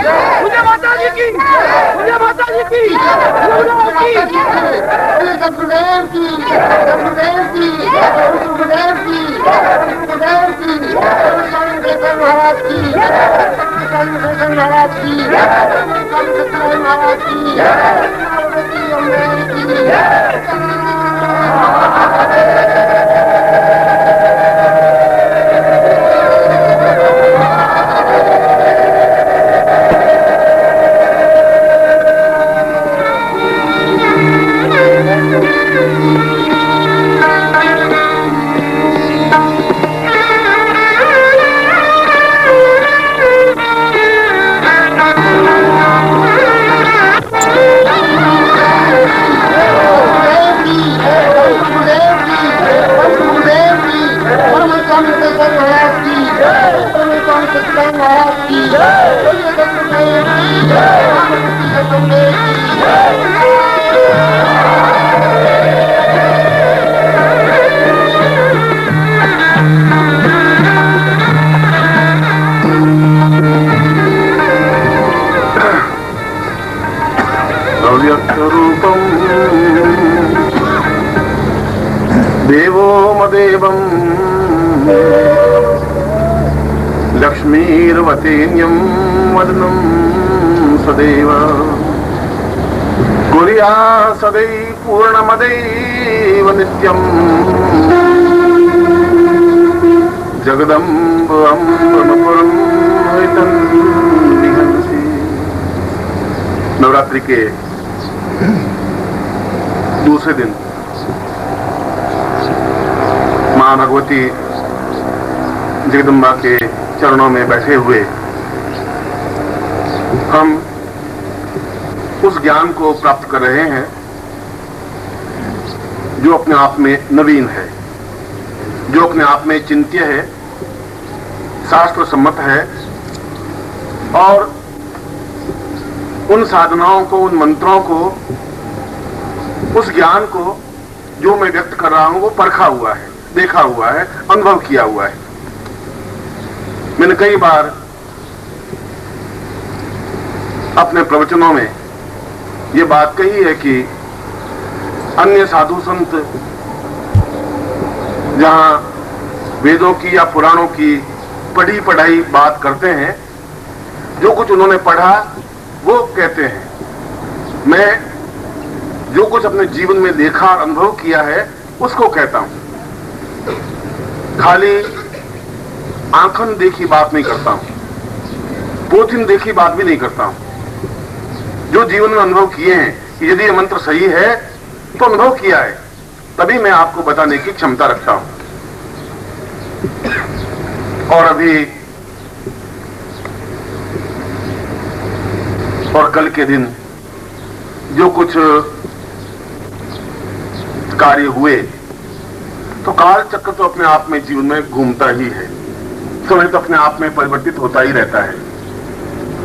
मुझे माता जी की, मुझे माता जी की, सतगुरुदेव की, सतगुरुदेव की, सतगुरुदेव की, सतगुरुदेव की, सतगुरुदेव महाराज की, सतगुरुदेव महाराज की, सतगुरुदेव महाराज की, देवोमदेवं लक्ष्मीर्वतेन्यं वदनं सदैव कुर्या सदैव पूर्णमदैव नित्यं जगदम्ब अम्बपुरं निहंसि। नवरात्रि के दूसरे दिन मां भगवती जगदम्बा के चरणों में बैठे हुए हम उस ज्ञान को प्राप्त कर रहे हैं जो अपने आप में नवीन है, जो अपने आप में चिंत्य है, शास्त्र सम्मत है, और उन साधनाओं को, उन मंत्रों को, उस ज्ञान को जो मैं व्यक्त कर रहा हूं वो परखा हुआ है, देखा हुआ है, अनुभव किया हुआ है। मैंने कई बार अपने प्रवचनों में ये बात कही है कि अन्य साधु संत जहां वेदों की या पुराणों की पढ़ी पढ़ाई बात करते हैं, जो कुछ उन्होंने पढ़ा वो कहते हैं, मैं जो कुछ अपने जीवन में देखा और अनुभव किया है उसको कहता हूं। खाली आंखन देखी बात नहीं करता हूं, पोथिन देखी बात भी नहीं करता हूं। जो जीवन में अनुभव किए हैं कि यदि ये मंत्र सही है तो अनुभव किया है, तभी मैं आपको बताने की क्षमता रखता हूं। और अभी और कल के दिन जो कुछ कार्य हुए, तो काल चक्र तो अपने आप में जीवन में घूमता ही है, समय तो अपने आप में परिवर्तित होता ही रहता है।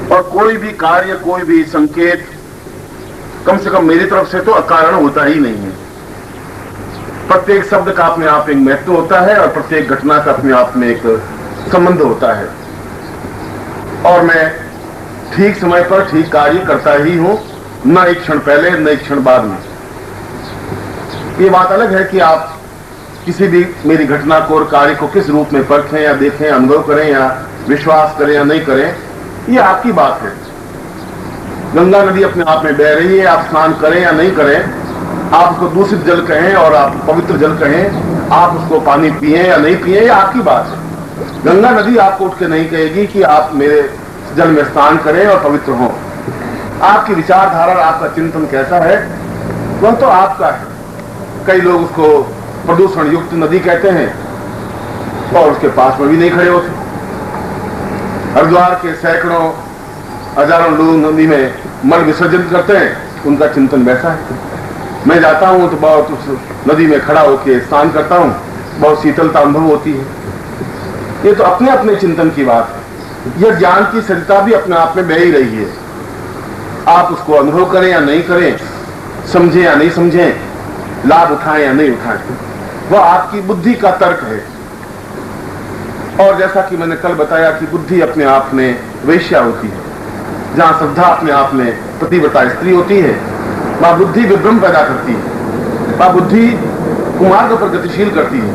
और कोई भी कार्य, कोई भी संकेत कम से कम मेरी तरफ से तो अकारण होता ही नहीं है। प्रत्येक शब्द का अपने आप एक महत्व होता है और प्रत्येक घटना का अपने आप में एक संबंध होता है, और मैं ठीक समय पर ठीक कार्य करता ही हूं, न एक क्षण पहले न एक क्षण बाद में। ये बात अलग है कि आप किसी भी मेरी घटना को और कार्य को किस रूप में परखें या देखें, अनुभव करें या विश्वास करें या नहीं करें, ये आपकी बात है। गंगा नदी अपने आप में बह रही है, आप स्नान करें या नहीं करें, आप उसको दूषित जल कहें और आप पवित्र जल कहें, आप उसको पानी पिए या नहीं पिए, ये आपकी बात है। गंगा नदी आपको उठ के नहीं कहेगी कि आप मेरे जल में स्नान करें और पवित्र हों। आपकी विचारधारा, आपका चिंतन कैसा है वह तो आपका है। कई लोग उसको प्रदूषण युक्त नदी कहते हैं और उसके पास में भी नहीं खड़े होते। हरिद्वार के सैकड़ों हजारों लोग नदी में मल विसर्जन करते हैं, उनका चिंतन वैसा है। मैं जाता हूं तो बहुत उस नदी में खड़ा होकर स्नान करता हूं, बहुत शीतलता अनुभव होती है। ये तो अपने अपने चिंतन की बात है। यह ज्ञान की सरिता भी अपने आप में बह ही रही है। आप उसको अनुभव करें या नहीं करें, समझें या नहीं समझें, लाभ उठाएं या नहीं उठाएं, वह आपकी बुद्धि का तर्क है। और जैसा कि मैंने कल बताया कि बुद्धि अपने आप में वेश्या होती है, जहां श्रद्धा अपने आप में पतिव्रता स्त्री होती है, वह बुद्धि विभ्रम पैदा करती है, वह बुद्धि कुमार्ग पर गतिशील करती है,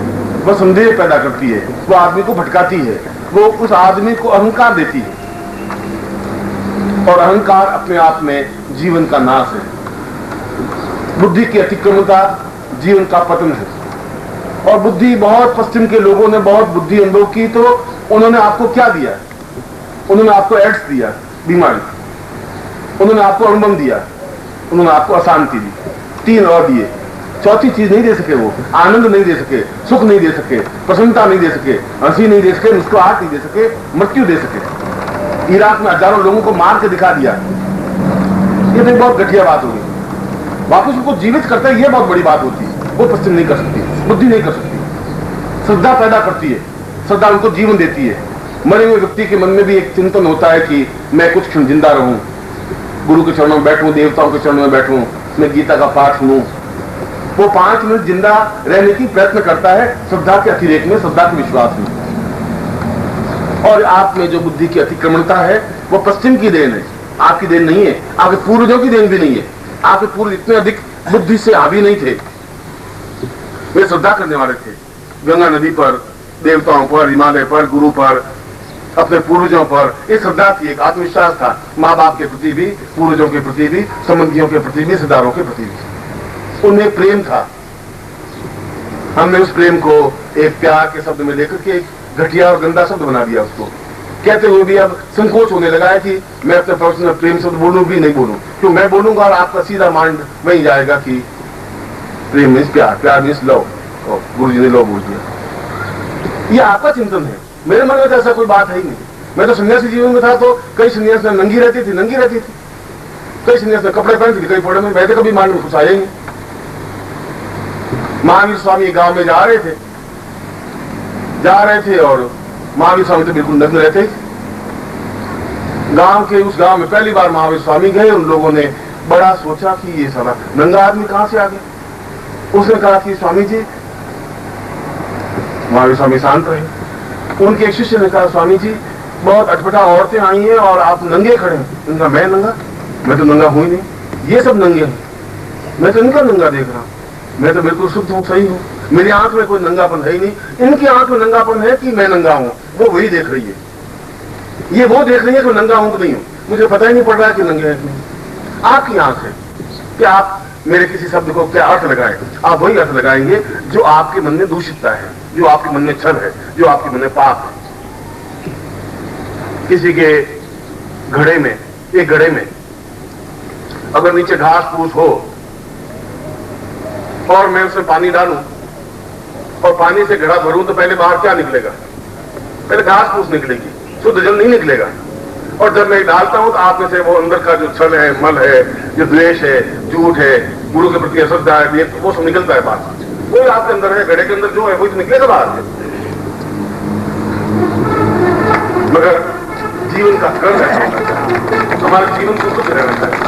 वह संदेह पैदा करती है, वो आदमी को भटकाती है, वो उस आदमी को अहंकार देती है, और अहंकार अपने आप में जीवन का नाश है। बुद्धि की अतिक्रमणता जीवन का पतन है। और बुद्धि, बहुत पश्चिम के लोगों ने बहुत बुद्धि अनुभव की, तो उन्होंने आपको क्या दिया? उन्होंने आपको एड्स दिया, बीमारी, उन्होंने आपको अणुबम दिया, उन्होंने आपको अशांति दी, 3 और दिए, चौथी चीज नहीं दे सके। वो आनंद नहीं दे सके, सुख नहीं दे सके, प्रसन्नता नहीं दे सके, हंसी नहीं दे सके, मुस्कुराहट नहीं दे सके, मृत्यु दे सके। इराक में हजारों लोगों को मार के दिखा दिया, ये तो बहुत घटिया बात होगी। वापस उनको जीवित करता है, ये बहुत बड़ी बात होती है। वो पश्चिम नहीं कर सकती, बुद्धि नहीं कर सकती। श्रद्धा पैदा करती है, श्रद्धा उनको जीवन देती है। मरे हुए व्यक्ति के मन में भी एक चिंतन होता है कि मैं कुछ क्षण जिंदा रहूं, गुरु के चरणों में बैठूं, देवताओं के चरणों में बैठूं, मैं गीता का पाठ सुनूं। वो 5 मिनट जिंदा रहने की प्रयत्न करता है श्रद्धा के अतिरेक में, श्रद्धा के विश्वास में। और आप में जो बुद्धि की अतिक्रमणता है वो पश्चिम की देन है, आपकी देन नहीं है, आपके पूर्वजों की देन भी नहीं है। आपके पूर्व इतने अधिक बुद्धि से हावी नहीं थे, वे श्रद्धा करने वाले थे। गंगा नदी पर, देवताओं पर, हिमालय पर, गुरु पर, अपने पूर्वजों पर एक श्रद्धा थी, एक आत्मविश्वास था। माँ बाप के प्रति भी, पूर्वजों के प्रति भी, संबंधियों के प्रति भी, रिश्तेदारों के प्रति भी उनमें प्रेम था। हमने उस प्रेम को एक प्यार के शब्द में लेकर के एक घटिया और गंदा शब्द बना दिया। उसको कहते हुए भी अब संकोच होने लगा है कि मैं अपने प्रवचन में प्रेम शब्द बोलूं भी नहीं बोलूं, क्यों मैं बोलूंगा और आपका सीधा माइंड वही जाएगा कि प्रेम मीन्स प्यार, प्यार मीन्स लव, और गुरु जी ने लव बोल दिया। ये आपका चिंतन है, मेरे मन में तो ऐसा कोई बात है ही नहीं। मैं तो सन्यासी जीवन में था तो कई सन्यास में नंगी रहती थी, कई सन्यास में कपड़े पहनती थी, कई फोड़े में, मैं तो कभी मान में कुछ आया ही नहीं। महावीर स्वामी गांव में जा रहे थे और महावीर स्वामी तो बिल्कुल नग्न रहते। गांव के उस गांव में पहली बार महावीर स्वामी गए, उन लोगों ने बड़ा सोचा कि ये साला नंगा आदमी कहां से आ गया। उसने कहा कि स्वामी जी, महावीर स्वामी शांत रहे। उनके एक शिष्य ने कहा, स्वामी जी बहुत अटपटा औरतें आई हैं और आप नंगे खड़े हैं। उनका मैं नंगा? मैं तो नंगा हुई नहीं, ये सब नंगे हैं, मैं तो इनका नंगा देख रहा हूं, मैं तो बिल्कुल शुद्ध हूं, सही हूं, मेरी आंख में कोई नंगापन है ही नहीं। इनकी आंख में नंगापन है कि मैं नंगा हूं, वो वही देख रही है। ये वो देख रही है कि नंगा हूं कि नहीं हूं, मुझे पता ही नहीं पड़ रहा है कि नंगे हैं कि नहीं। आपकी आंख है कि आप मेरे किसी शब्द को क्या अर्थ लगाएं, आप वही अर्थ लगाएंगे जो आपके मन में दूषितता है, जो आपके मन में छल है, जो आपके मन में पाप है। किसी के घड़े में, एक घड़े में अगर नीचे घास फूस हो और मैं उसमें पानी डालूं और पानी से घड़ा भरूं तो पहले बाहर क्या निकलेगा? पहले घास फूस निकलेगी, शुद्ध जल नहीं निकलेगा। और जब मैं डालता हूं तो आप में से वो अंदर का जो छल है, मल है, जो द्वेष है, झूठ है, गुरु के प्रति अश्रद्धा है, वो सब निकलता है बाहर। कोई आपके अंदर है, घड़े के अंदर जो है वही तो निकलेगा बाहर से। मगर जीवन का कर्म ऐसा होना चाहिए, हमारे जीवन को कुछ रहना चाहिए।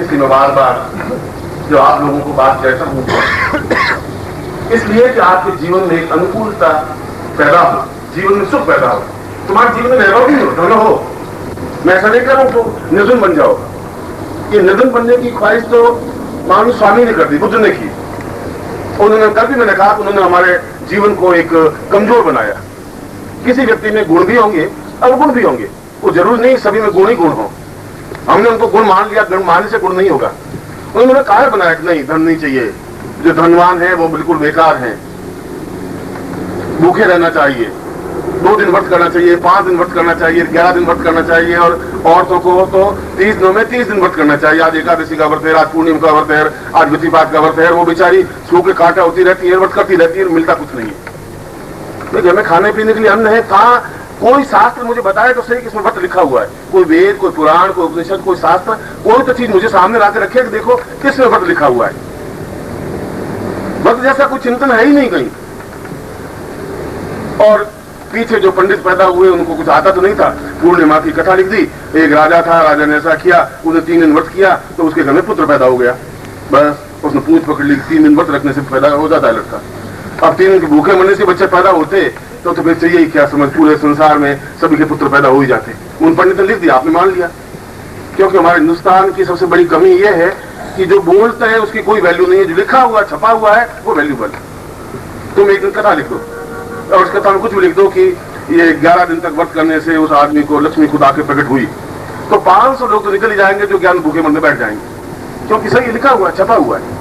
इसलिए मैं बार बार जो आप लोगों को बात कहता हूं, इसलिए कि आपके जीवन में एक अनुकूलता पैदा हो, जीवन में सुख पैदा हो, तुम्हारे जीवन में वैभव भी हो, धन हो। मैं ऐसा नहीं कर रहा हूं तो निर्धन बन जाओ। ये निर्धन बनने की ख्वाहिश तो महावीर स्वामी ने कर दी, बुद्ध ने की। उन्होंने कल भी मैंने कहा, उन्होंने हमारे जीवन को एक कमजोर बनाया। किसी व्यक्ति में गुण भी होंगे, अवगुण भी होंगे, वो जरूर नहीं सभी में गुण ही गुण हो। हमने उनको गुण मान लिया, गुण मानने से गुण नहीं होगा। उन्होंने कार्य बनाया कि नहीं, धन नहीं चाहिए, जो धनवान है वो बिल्कुल बेकार है, भूखे रहना चाहिए, 2 दिन व्रत करना चाहिए, 5 दिन व्रत करना चाहिए, 11 दिन व्रत करना चाहिए, और औरतों को तो 30 दिनों में 30 दिन व्रत करना चाहिए। आज एकादशी का व्रत है, आज पूर्णिमा का व्रत है, आज व्यतिपात का व्रत है, वो बेचारी सो के कांटा होती रहती है, व्रत करती रहती है, मिलता कुछ नहीं है। घर में खाने पीने के लिए अन्न है, कहाँ कोई शास्त्र मुझे बताए तो सही किसमें व्रत लिखा हुआ है? कोई वेद, कोई पुराण, कोई उपनिषद, कोई शास्त्र, कोई तो चीज मुझे सामने लाके रखे कि देखो किसमें व्रत लिखा हुआ है। व्रत जैसा कोई चिंतन है ही नहीं कहीं। और पीछे जो पंडित पैदा हुए उनको कुछ आता तो नहीं था। पूर्णिमा की कथा लिख दी, एक राजा था, राजा ने ऐसा किया, उसने 3 दिन व्रत किया तो उसके घर में पुत्र पैदा हो गया। बस उसने पूछ पकड़ ली, 3 दिन व्रत रखने से पैदा हो जाता है लड़का। अब 3 दिन के भूखे मरने से बच्चे पैदा होते, तो फिर चाहिए ही क्या, समझ पूरे संसार में सभी के पुत्र पैदा हो ही जाते। उन पंडित ने लिख दिया, आपने मान लिया। क्योंकि हमारे हिंदुस्तान की सबसे बड़ी कमी यह है कि जो बोलते हैं उसकी कोई वैल्यू नहीं है, जो लिखा हुआ छपा हुआ है वो वैल्यूबल है। तुम एक दिन कथा लिख दो और उस कथा में कुछ भी लिख दो कि ये 11 दिन तक व्रत करने से उस आदमी को लक्ष्मी खुद आके प्रकट हुई, तो 500 लोग तो निकल ही जाएंगे जो ज्ञान भूखे मन में बैठ जाएंगे, क्योंकि सही लिखा हुआ छपा हुआ है।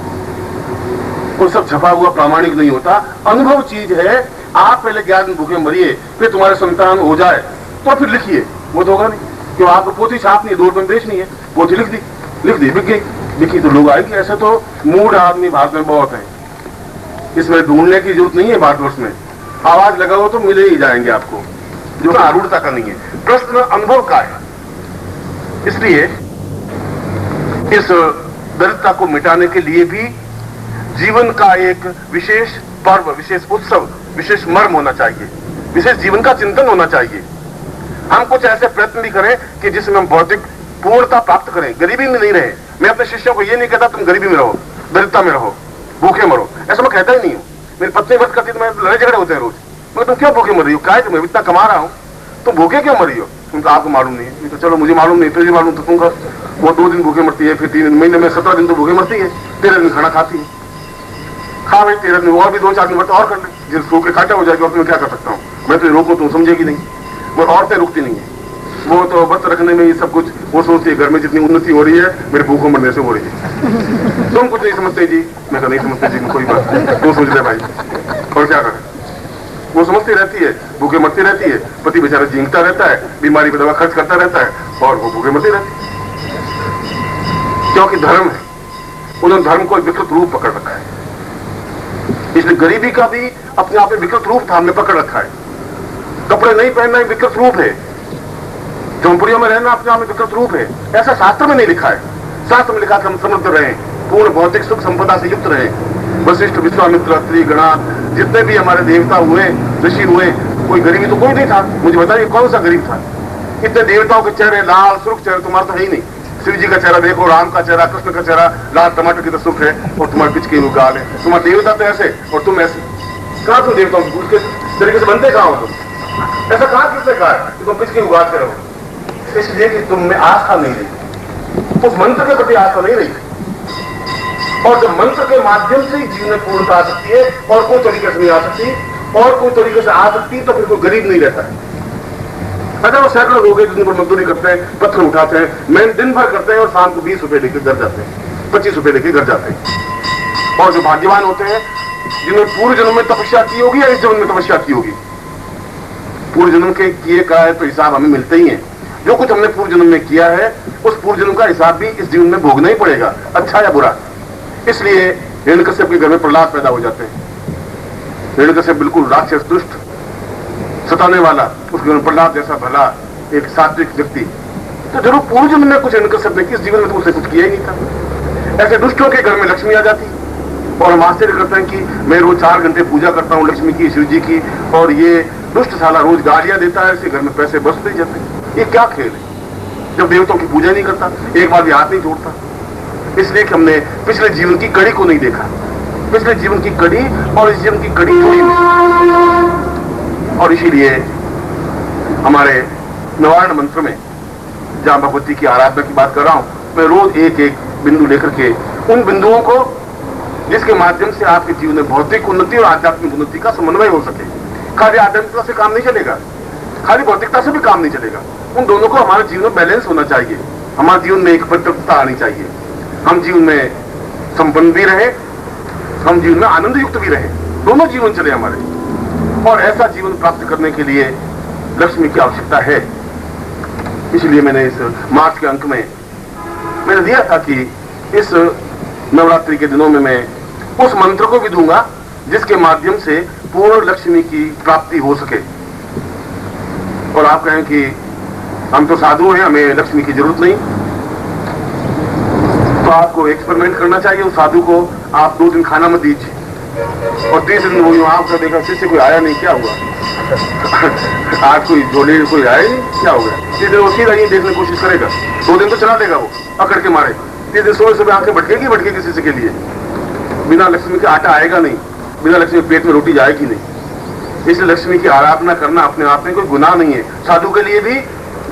वो सब छपा हुआ प्रामाणिक नहीं होता, अनुभव चीज है। आप पहले 11 दिन भूखे मरिए, फिर तुम्हारे संतान हो जाए तो फिर लिखिए, वो तो होगा नहीं। क्यों, आपको पोथी छापनी है, 2 रुपये में बेचनी है, पोथी लिख दी बिक गई, लिखी तो लोग आएगी। ऐसे तो मूड आदमी भारत में बहुत है, इसमें ढूंढने की जरूरत नहीं है। भारतवर्ष में आवाज लगाओ तो मिले ही जाएंगे आपको, जो आरूढ़ता का नहीं है, प्रश्न अनुभव का है। इसलिए इस दरिद्रता को मिटाने के लिए भी जीवन का एक विशेष पर्व, विशेष उत्सव, विशेष मर्म होना चाहिए, विशेष जीवन का चिंतन होना चाहिए। हम कुछ ऐसे प्रयत्न भी करें कि जिसमें हम भौतिक पूर्णता प्राप्त करें, गरीबी में नहीं रहे। मैं अपने शिष्यों को ये नहीं कहता तुम गरीबी में रहो, दरिद्रता में रहो, भूखे मरो, ऐसा मैं कहता ही नहीं हूँ। मेरी पत्नी व्रत करती तो मैं लड़ाई झगड़े होते हैं रोज, मैं तुम क्यों भूखे मर रही हो, क्या है तुम्हें, इतना कमा रहा हूँ, तुम भूखे क्यों मर रही हो? तुम तो आपको मालूम नहीं है, तो चलो मुझे मालूम नहीं, फिर भी मालूम तो तुमको। वो 2 दिन भूखे मरती है, फिर 3 महीने में 17 दिन तो भूखे मरती है, 13 दिन खाना खाती है। खा भाई 13 दिन, और भी 2-4 दिन और कर ले, जिस सो के काटा हो जाएगी, और तुम्हें क्या कर सकता हूँ मैं, तो रोको तुम समझेगी नहीं। वो औरतें रुकती नहीं है, वो तो व्रत रखने में ये सब कुछ वो सोचती है घर में जितनी उन्नति हो रही है मेरे भूखों मरने से हो रही है। तुम कुछ नहीं समझते जी, मैं तो नहीं समझते जी, कोई बात तुम समझ ले भाई, और क्या करें। वो समझती रहती है, भूखे मरती रहती है, पति बेचारा झींकता रहता है, बीमारी पर दवा खर्च करता रहता है, और वो भूखे मरती रहती है। क्योंकि धर्म है, उन्होंने धर्म को विकृत रूप पकड़ रखा है। इसलिए गरीबी का भी अपने आप में विकृत रूप था, हमने पकड़ रखा है। कपड़े नहीं पहनना एक विकृत रूप है, झोंपड़ियों में रहना अपने आप में विकृत रूप है। ऐसा शास्त्र में नहीं लिखा है। शास्त्र में लिखा कि हम समृद्ध रहें, पूर्ण भौतिक सुख संपदा से युक्त रहें। वशिष्ठ, विश्वामित्र, अत्रि, गणा, जितने भी हमारे देवता हुए, ऋषि हुए, कोई गरीबी तो कोई नहीं था। मुझे बताइए कौन सा गरीब था? इतने देवताओं के चेहरे लाल सुर्ख चेहरे, तुम्हारा तो है ही नहीं। शिव जी का चेहरा देखो, राम का चेहरा, कृष्ण का चेहरा लाल टमाटर की तो सुख है, और तुम्हारे पिच के गाल है। तुम्हारे देवता तो ऐसे और तुम ऐसे, कहाँ तुम देवताओं की के तरीके से बनते कहाँ हो तुम? ऐसा कहाँ किसने कहा कि तुम पिच के उगाते रहो? इसलिए कि तुम में आस्था नहीं रही, उस मंत्र के प्रति आस्था नहीं रही। और जब मंत्र के माध्यम से ही जीवन में पूर्णता आ सकती है, और कोई तरीके से नहीं आ सकती, और कोई तरीके से आ सकती, तो फिर कोई गरीब नहीं रहता है। अगर वो सैकड़ों लोग दिन भर मजदूरी करते हैं, पत्थर उठाते हैं, मेहनत दिन भर करते हैं, और शाम को 20 रुपए लेकर घर जाते हैं, 25 रुपए लेकर घर जाते हैं। और जो भाग्यवान होते हैं, जिन्होंने पूर्व जन्म में तपस्या की होगी या इस जन्म में तपस्या की होगी, पूर्व जन्म के किए का है तो हिसाब हमें मिलते ही है। जो कुछ हमने पूर्व जन्म में किया है, उस पूर्व जन्म का हिसाब भी इस जीवन में भोगना ही पड़ेगा, अच्छा या बुरा। इसलिए हिरण्यकश्यप के घर में प्रहलाद पैदा हो जाते हैं। हिरण्यकश्यप बिल्कुल राक्षस, दुष्ट, सताने वाला, उसके घर में प्रहलाद जैसा भला एक सात्विक व्यक्ति। तो जरूर पूर्व जन्म में कुछ हिरण्यकश्यप ने, किस जीवन में तो उसने कुछ किया ही नहीं था। ऐसे दुष्टों के घर में लक्ष्मी आ जाती, और हम आश्चर्य करते हैं कि मैं रोज 4 घंटे पूजा करता हूँ लक्ष्मी की, शिव जी की, और ये दुष्ट साला रोज गालियां देता है, इसके घर में पैसे बस नहीं जाते। ये क्या खेल है? जब देवताओं की पूजा नहीं करता, एक बार भी हाथ नहीं जोड़ता। इसलिए कि हमने पिछले जीवन की कड़ी को नहीं देखा, पिछले जीवन की कड़ी और इस जीवन की कड़ी जोड़ी। और इसीलिए हमारे नवारण मंत्र में, जहां भगवती की आराधना की बात कर रहा हूं, मैं रोज एक एक बिंदु लेकर के उन बिंदुओं को, जिसके माध्यम से आपके जीवन में भौतिक उन्नति और आध्यात्मिक उन्नति का समन्वय हो सके। खाली आध्यात्मिकता से काम नहीं चलेगा, खाली भौतिकता से भी काम नहीं चलेगा। उन दोनों को हमारे जीवन में बैलेंस होना चाहिए। हमारे जीवन में एक परितृप्तता आनी चाहिए। हम जीवन में संपन्न भी रहे, हम जीवन में आनंद युक्त भी रहे, दोनों जीवन चले हमारे। और ऐसा जीवन प्राप्त करने के लिए लक्ष्मी की आवश्यकता है। इसलिए मैंने इस मार्च के अंक में मैंने दिया था कि इस नवरात्रि के दिनों में मैं उस मंत्र को भी दूंगा जिसके माध्यम से पूर्ण लक्ष्मी की प्राप्ति हो सके। और आप कहें कि हम तो साधु हैं, हमें लक्ष्मी की जरूरत नहीं, तो आपको एक्सपेरिमेंट करना चाहिए। उस साधु को आप 2 दिन खाना मत दीजिए, और 3 दिन वो आपका देखा शिष्य कोई आया नहीं, क्या हुआ? आज कोई झोले कोई आया नहीं, क्या हो गया? 3 दिन वो सीधा ये देखने की कोशिश करेगा, 2 दिन तो चला देगा वो अकड़ के मारे। 3 दिन सुबह आंखें भटकेगी शिष्य के लिए। बिना लक्ष्मी के आटा आएगा नहीं, बिना लक्ष्मी पेट में रोटी जाएगी नहीं। इसलिए लक्ष्मी की आराधना करना अपने आप में कोई गुनाह नहीं है। साधु के लिए भी,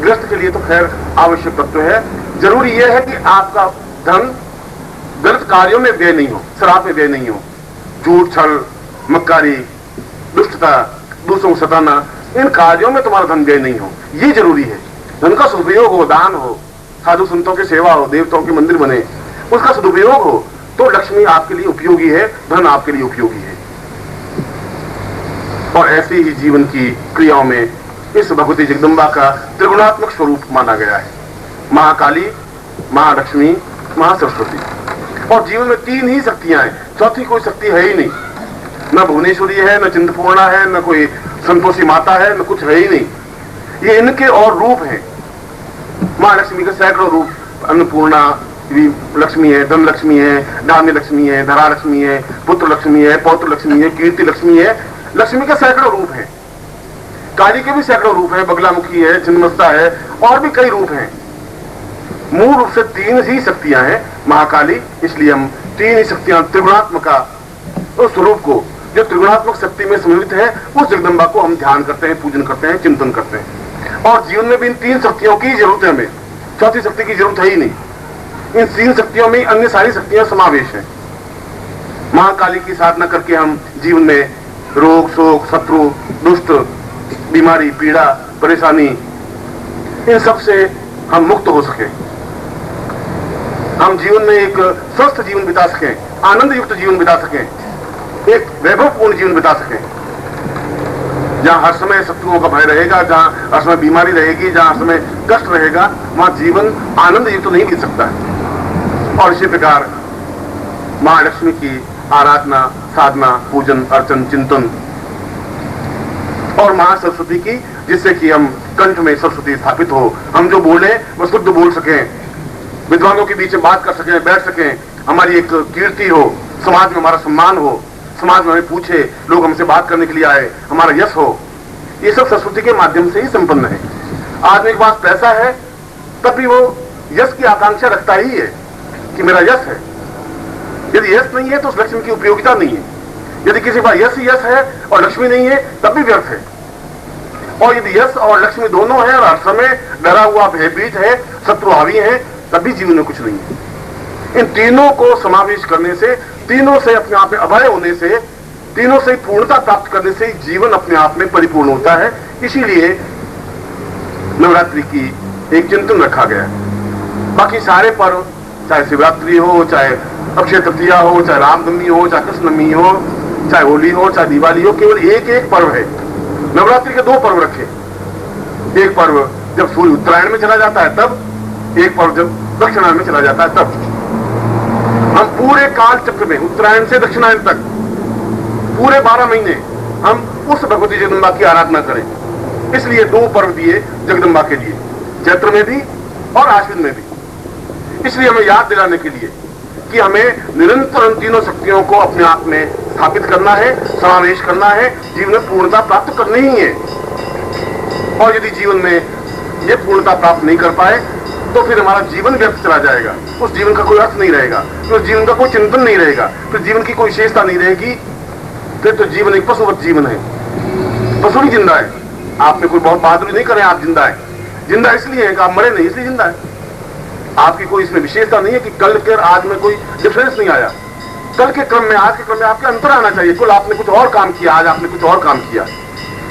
गृहस्थ के लिए तो खैर आवश्यक तत्व है। जरूरी यह है कि आपका धन गलत कार्यों में व्यय नहीं हो, शराब में व्यय नहीं हो, झूठ, छल, मक्कारी, दुष्टता, दूसरों को सताना, इन कार्यों में तुम्हारा धन व्यय नहीं हो, ये जरूरी है। धन का सदुपयोग हो, दान हो, साधु संतों की सेवा हो, देवताओं के मंदिर बने, उसका सदुपयोग हो, तो लक्ष्मी आपके लिए उपयोगी है, धन आपके लिए उपयोगी है। और ऐसे ही जीवन की क्रियाओं में इस भगवती जगदम्बा का त्रिगुणात्मक स्वरूप माना गया है। महाकाली, महालक्ष्मी, महासरस्वती। और जीवन में तीन ही शक्तियां हैं, चौथी कोई शक्ति है ही नहीं। न भुवनेश्वरी है, न चिंतपूर्णा है, न कोई संतोषी माता है, न कुछ है ही नहीं। ये इनके और रूप हैं। महालक्ष्मी के सैकड़ों रूप, अन्नपूर्णा लक्ष्मी है, धन लक्ष्मी है, धान्य लक्ष्मी है, धरा लक्ष्मी है, पुत्र लक्ष्मी है, पौत्र लक्ष्मी है, कीर्ति लक्ष्मी है। लक्ष्मी के सैकड़ों रूप हैं। काली के भी सैकड़ों रूप हैं, बगलामुखी है, छिन्नमस्ता है, और भी कई रूप हैं। मूल रूप से तीन ही शक्तियां हैं महाकाली, इसलिए हम तीन ही शक्तियां त्रिगुणात्मका उस स्वरूप को जो त्रिगुणात्मक शक्ति में सम्मिलित है, उस जगदम्बा को हम ध्यान करते हैं, पूजन करते हैं, चिंतन करते हैं। और जीवन में भी इन तीन शक्तियों की जरूरत है, हमें चौथी शक्ति की जरूरत है ही नहीं। इन तीन शक्तियों में अन्य सारी शक्तियां समावेश है। महाकाली की साधना करके हम जीवन में रोग, शोक, शत्रु, दुष्ट, बीमारी, पीड़ा, परेशानी, इन सब से हम मुक्त हो सके, हम जीवन में एक स्वस्थ जीवन बिता सकें, आनंद युक्त जीवन बिता सकें, एक वैभवपूर्ण जीवन बिता सकें। जहां हर समय शत्रुओं का भय रहेगा, जहां हर समय बीमारी रहेगी, जहां हर समय कष्ट रहेगा, वहां जीवन आनंद युक्त नहीं बीत सकता है। और इसी प्रकार महालक्ष्मी की आराधना, साधना, पूजन, अर्चन, चिंतन, और महासरस्वती की, जिससे कि हम कंठ में सरस्वती स्थापित हो, हम जो बोले वो शुद्ध बोल सकें, विद्वानों के बीच में बात कर सकें, बैठ सकें, हमारी एक कीर्ति हो, समाज में हमारा सम्मान हो, समाज में हमें पूछे, लोग हमसे बात करने के लिए आए, हमारा यश हो। ये सब सरस्वती के माध्यम से ही संपन्न है। आदमी के पास पैसा है तब भी वो यश की आकांक्षा रखता ही है कि मेरा यश है। यदि यश नहीं है तो उस लक्ष्मी की उपयोगिता नहीं है। यदि किसी के पास यश ही यश है और लक्ष्मी नहीं है तब भी व्यर्थ है। और यदि यश और लक्ष्मी दोनों है और हर समय डरा हुआ भयभीत है, शत्रु हावी है, तब भी जीवन में कुछ नहीं है। इन तीनों को समावेश करने से, तीनों से अपने आप में अभय होने से, तीनों से पूर्णता प्राप्त करने से जीवन अपने आप में परिपूर्ण होता है। इसीलिए नवरात्रि की एक चिंतन रखा गया है। बाकी सारे पर्व, चाहे शिवरात्रि हो, चाहे अक्षय तृतीया हो, चाहे रामनवमी हो, चाहे कृष्णनवमी हो, चाहे होली हो, चाहे दिवाली हो, केवल एक एक पर्व है। नवरात्रि के दो पर्व रखे, एक पर्व जब सूर्य उत्तरायण में चला जाता है तब, एक पर्व जब दक्षिणायन में चला जाता है तब। हम पूरे काल चक्र में उत्तरायण से दक्षिणायन तक पूरे 12 महीने हम उस भगवती जगदम्बा की आराधना करें। इसलिए दो पर्व दिए जगदम्बा के लिए, चैत्र में भी और आश्विन में भी। इसलिए हमें याद दिलाने के लिए कि हमें निरंतर उन तीनों शक्तियों को अपने आप में स्थापित करना है, समावेश करना है, जीवन में पूर्णता प्राप्त करनी ही है। और यदि जीवन में ये पूर्णता प्राप्त नहीं कर पाए तो फिर हमारा जीवन व्यर्थ चला जाएगा। उस जीवन का कोई अर्थ नहीं रहेगा, फिर जीवन का कोई चिंतन नहीं रहेगा, फिर जीवन की कोई विशेषता नहीं रहेगी। फिर तो जीवन एक पशुवत जीवन है, पशु ही जिंदा है। आपने कोई बहुत बहादुरी नहीं करे, आप जिंदा है। जिंदा इसलिए है कि आप मरे नहीं, इसलिए जिंदा है। आपकी कोई इसमें विशेषता नहीं है कि कल के आज में कोई डिफरेंस नहीं आया। कल के क्रम में, आज के क्रम में आपके अंतर आना चाहिए। कल आपने कुछ और काम किया, आज आपने कुछ और काम किया।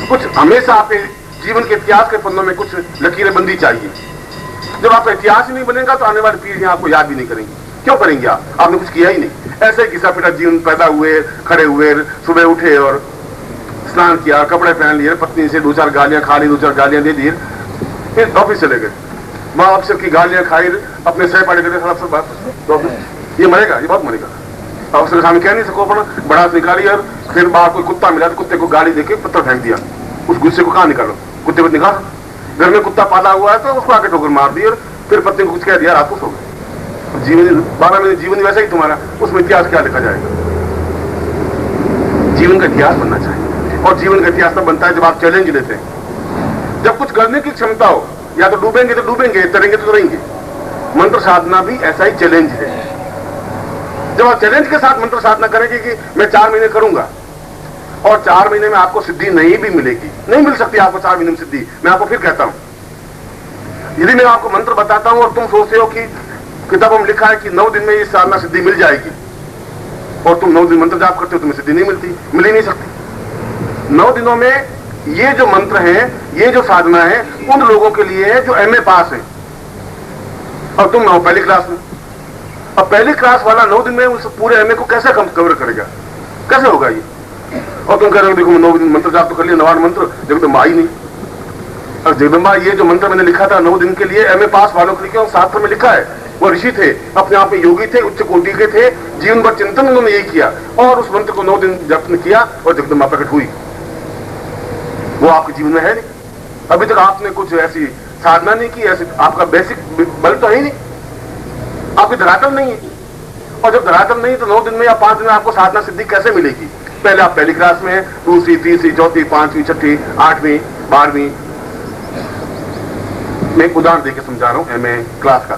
कुछ हमेशा आपके जीवन के इतिहास के पन्नों में कुछ लकीरें बंदी चाहिए। जब आपका इतिहास ही नहीं बनेगा तो आने वाली पीढ़ियां आपको याद भी नहीं करेंगी। क्यों करेंगे? आपने कुछ किया ही नहीं। ऐसे ही घिसा पिटा जीवन, पैदा हुए, खड़े हुए, सुबह उठे और स्नान किया, कपड़े पहन लिए, पत्नी से 2-4 गालियां खा ली, 2-4 गालियां दे दी, फिर ऑफिस चले गए। माँ अफसर की गालियां खाई, अपने सहपाठी करते ऑफिस। ये मरेगा, ये बहुत मरेगा। अफसर के सामने कह नहीं सको, अपना बड़ा निकाली और फिर बाहर कोई कुत्ता मिला तो कुत्ते को गाली देके पत्थर फेंक दिया। उस गुस्से को कहाँ निकालो? कुत्ते को निकाल। घर में कुत्ता पाला हुआ है तो उसको आके ठोकर मार दी और फिर पत्नी को कुछ कह दिया, रात को सो गए। जीवन 12 महीने जीवन वैसा ही तुम्हारा, उसमें इतिहास क्या लिखा जाएगा? जीवन का इतिहास बनना चाहिए। और जीवन का इतिहास तब बनता है जब आप चैलेंज लेते हैं, जब कुछ करने की क्षमता हो। या तो डूबेंगे तो डूबेंगे, तरेंगे तो तरेंगे। मंत्र साधना भी ऐसा ही चैलेंज है। जब आप चैलेंज के साथ मंत्र साधना करेंगे कि मैं 4 महीने करूंगा, और 4 महीने में आपको सिद्धि नहीं भी मिलेगी, नहीं मिल सकती आपको 4 महीने में सिद्धि। मैं आपको फिर कहता हूं, यदि मैं आपको मंत्र बताता हूं और तुम सोचते हो कि किताबों में लिखा है कि 9 दिन में ये साधना सिद्धि मिल जाएगी, और तुम 9 दिन मंत्र जाप करते हो, तुम्हें सिद्धि नहीं मिलती, मिल ही नहीं सकती। 9 दिनों में ये जो मंत्र है, ये जो साधना है, उन लोगों के लिए है जो MA पास है, और तुम हो पहली क्लास में। अब पहली क्लास वाला 9 दिन में उस पूरे MA को कैसे कवर करेगा, कैसे होगा ये? और तुम कह रहे हो देखो 9 दिन मंत्र जाप तो कर लिया, 9 मंत्र, जगदम्बा आई नहीं। और जगदम्बा ये जो मंत्र मैंने लिखा था 9 दिन के लिए MA पास वालों के लिए, शास्त्र में लिखा है, वो ऋषि थे, अपने आप में योगी थे, उच्च कोटि के थे, जीवन भर चिंतन उन्होंने यही किया, और उस मंत्र को 9 दिन जप किया और जगदम्बा प्रकट हुई। वो आपके जीवन में है नहीं। अभी तक आपने कुछ ऐसी साधना नहीं की, ऐसे आपका बेसिक बल तो है नहीं, आपकी धरातल नहीं है। और जब धरातल नहीं तो 9 दिन में या 5 दिन में आपको साधना सिद्धि कैसे मिलेगी? पहले आप पहली क्लास में, दूसरी, तीसरी, चौथी, 5वीं, 6वीं, 8वीं, 12वीं। मैं एक उदाहरण देकर समझा रहा हूं MA क्लास का।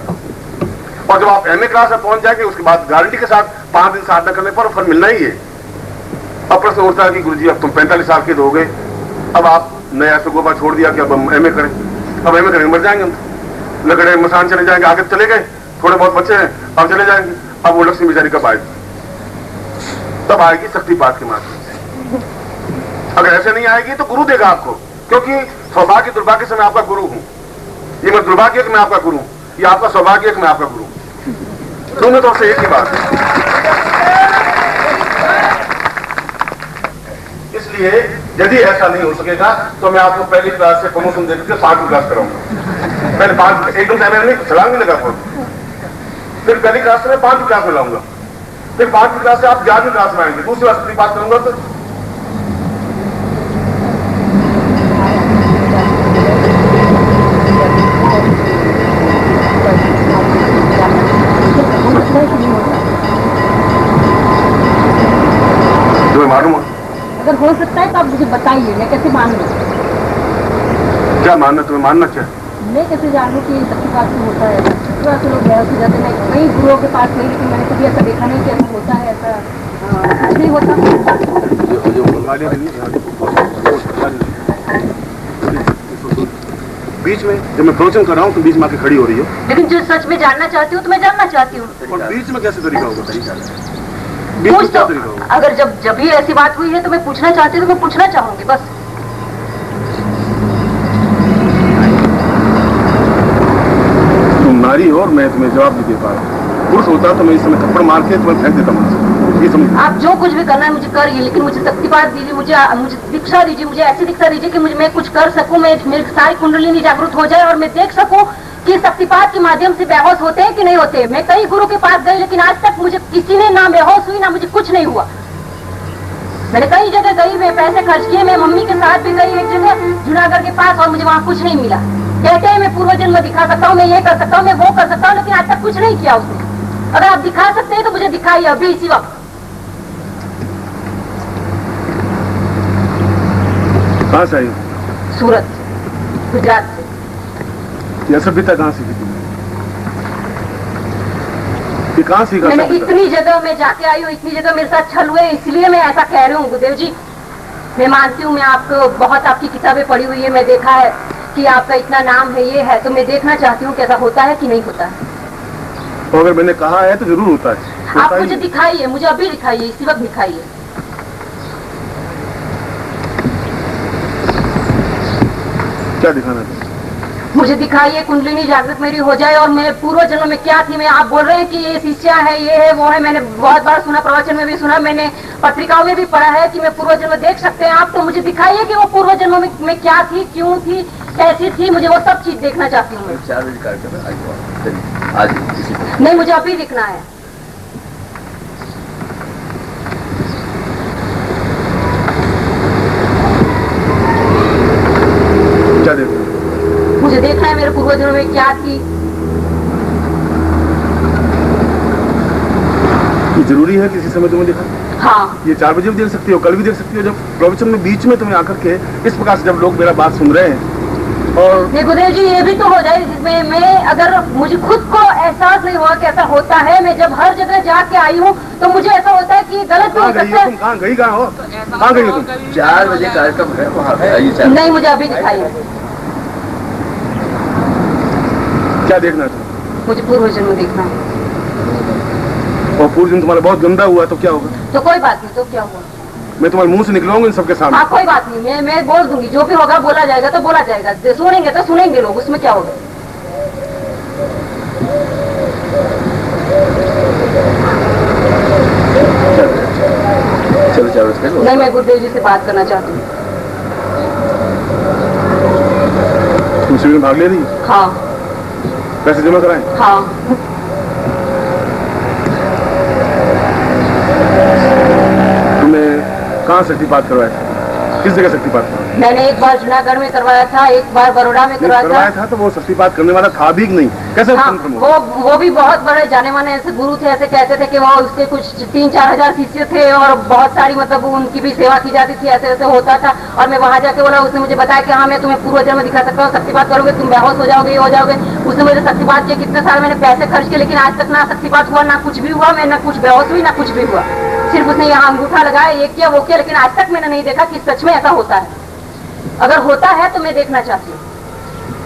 और जब आप MA क्लास में पहुंच जाएंगे, उसके बाद गारंटी के साथ 5 दिन साधना करने पर फल मिलना ही है। अब प्रश्न उठता है कि गुरुजी अब तुम 45 साल के हो गए, अब आप नया सुगोबा छोड़ दिया कि अब हम MA करें, अब MA करेंगे मर जाएंगे हम, लगड़े मसान चले जाएंगे, आगे चले गए, थोड़े बहुत बच्चे हैं अब चले जाएंगे। अब वो लक्ष्मी बेचारी कब आएगी? तब आएगी शक्तिपात के माध्यम से। अगर ऐसे नहीं आएगी तो गुरु देगा आपको, क्योंकि सौभाग्य दुर्भाग्य से मैं आपका गुरु हूं। ये मैं दुर्भाग्य कि मैं आपका गुरु हूं, ये आपका सौभाग्य कि मैं आपका गुरु हूं। दोनों तरफ से एक ही बात है। इसलिए यदि ऐसा नहीं हो सकेगा तो मैं आपको पहली क्लास से प्रमोशन देकर 5वीं क्लास कराऊंगा। पहले 5 एकदम से मैंने छलांग नहीं लगा, फिर पहली क्लास से मैं 5वीं क्लास में लाऊंगा, फिर 5वीं क्लास से आप 11वीं क्लास में आएंगे, दूसरी बात बात करूंगा। तो तुम्हें मालूम है? अगर हो सकता है तो आप मुझे बताइए, मैं कैसे मान लूं? क्या मानना, तुम्हें मानना क्या? मैं कैसे जानूं कि सबके पास में होता है? तो लोग बेहोश हो जाते हैं, कई गुरुओं के पास नहीं, लेकिन मैंने कभी ऐसा देखा नहीं कि ऐसा होता है, ऐसा नहीं होता। बीच में जब मैं प्रवचन कर रहा हूँ तो बीच में आके खड़ी हो रही हो। लेकिन जो सच में जानना चाहती हूँ तो मैं जानना चाहती हूँ। और बीच में कैसे तरीका होगा? पूछ तो, अगर जब भी ऐसी बात हुई है तो मैं पूछना चाहती हूँ तो मैं पूछना चाहूंगी बस। नारी हो और मैं तुम्हें जवाब नहीं दे पा रहा। पुरुष होता तो मैं इस समय थप्पड़ मार के तुम्हें फेंक देता मुझसे, ये समझ। आप जो कुछ भी करना है मुझे करिए, लेकिन मुझे शक्तिपात दीजिए, मुझे दीक्षा दीजिए, मुझे ऐसी दीक्षा दीजिए कि मैं कुछ कर सकूं, मेरी सारी कुंडलिनी जागृत हो जाए और मैं देख सकूं कि शक्तिपात के माध्यम से बेहोश होते हैं कि नहीं होते। मैं कई गुरु के पास गई, लेकिन आज तक मुझे किसी ने ना बेहोश हुई ना मुझे कुछ नहीं हुआ। मैंने कई जगह गई, मैं पैसे खर्च किए, मैं मम्मी के साथ भी गई एक जगह जूनागढ़ के पास, और मुझे वहाँ कुछ नहीं मिला। कहते हैं मैं पूर्व जन्म दिखा सकता हूँ, मैं ये कर सकता हूँ, मैं वो कर सकता हूँ, लेकिन आज तक कुछ नहीं किया उसने। अगर आप दिखा सकते हैं तो मुझे दिखाइए अभी इसी वक्त। कहाँ से आई हो? सूरत, गुजरात से। यह सभ्यता कहाँ सीखी तुमने? ये कहाँ सीखा? मैंने इतनी जगह में जाके आई हूँ, इतनी जगह मेरे साथ छल हुए, इसलिए मैं ऐसा कह रही हूँ गुरुदेव जी। मैं मानती हूँ, मैं आपको बहुत आपकी किताबें पढ़ी हुई है, मैं देखा है कि आपका इतना नाम है, ये है, तो मैं देखना चाहती हूँ कैसा होता है कि नहीं होता है। तो अगर मैंने कहा है तो जरूर होता है। आप मुझे दिखाइए, मुझे अभी दिखाइए, इसी वक्त दिखाइए। क्या दिखाना है? मुझे दिखाइए, कुंडलिनी जागृत मेरी हो जाए और मैं पूर्व जन्म में क्या थी। मैं आप बोल रहे हैं कि ये शिष्या है, ये है, वो है, मैंने बहुत बार सुना, प्रवचन में भी सुना, मैंने पत्रिकाओं में भी पढ़ा है कि मैं पूर्व जन्म देख सकते हैं आप। तो मुझे दिखाइए कि वो पूर्व जन्म में क्या थी, क्यों थी, कैसी थी, मुझे वो सब चीज देखना चाहती हूँ। नहीं, मुझे अभी दिखना है। क्या देखना? मुझे देखना है मेरे पूर्वजन्म में क्या थी। ये जरूरी है किसी समय तुम्हें दिखा? हाँ। ये 4 बजे भी देख सकती हो, कल भी देख सकती हो, जब प्रवचन में बीच में तुम्हें आकर के इस प्रकार से जब लोग मेरा बात सुन रहे हैं और ये गुरुदेव जी ये भी तो हो जाए जिसमें मैं अगर मुझे खुद को एहसास नहीं हुआ कि ऐसा होता है, मैं जब हर जगह जाके आई हूँ तो मुझे ऐसा होता है कि गलत भी हो सकता है। तुम कहाँ गई, कहाँ हो, कहाँ गई हो तुम? 4 बजे कार्यक्रम है वहाँ पे आइए। नहीं मुझे अभी दिखाइए। क्या देखना था? मुझे पूर्व जन्म देखना है। और पूर्व जन्म तुम्हारा बहुत गंदा हुआ तो क्या होगा? तो कोई बात नहीं, तो क्या हुआ? मैं तुम्हारे मुंह से निकलवाऊंगा इन सबके सामने। हाँ कोई बात नहीं, मैं बोल दूंगी, जो भी होगा बोला जाएगा तो बोला जाएगा, सुनेंगे तो सुनेंगे लोग, उसमें क्या होगा। चलो नहीं मैं गुरुदेव जी से बात करना चाहती हूँ। तुम शिविर में भाग ले रही? हाँ। पैसे जमा कराएं? हाँ। कहाँ शक्तिपात करवाया था? किस जगह शक्तिपात था? मैंने एक बार जूनागढ़ में करवाया था, एक बार बड़ौदा में करवाया था। तो वो शक्तिपात करने वाला था भी नहीं, कैसे? हाँ, वो भी बहुत बड़े जाने माने ऐसे गुरु थे, ऐसे कहते थे कि वो उसके कुछ 3-4 हजार शिष्य थे और बहुत सारी मतलब उनकी भी सेवा की जाती थी, ऐसे ऐसे होता था। और मैं वहाँ जाके बोला, उसने मुझे बताया कि हाँ मैं तुम्हें पूर्व जन्म दिखा सकता हूँ, शक्तिपात करोगे तुम बेहोश हो जाओगे, ये हो जाओगे। उसने मुझे शक्तिपात किया, कितने सारे मैंने पैसे खर्च किए, लेकिन आज तक ना शक्तिपात हुआ, ना कुछ भी हुआ, मैं ना कुछ बेहोश हुई, ना कुछ भी हुआ। सिर्फ उसने यहाँ अंगूठा लगाया, ये किया वो किया, लेकिन आज तक मैंने नहीं देखा कि सच में ऐसा होता है। अगर होता है तो मैं देखना चाहती हूँ।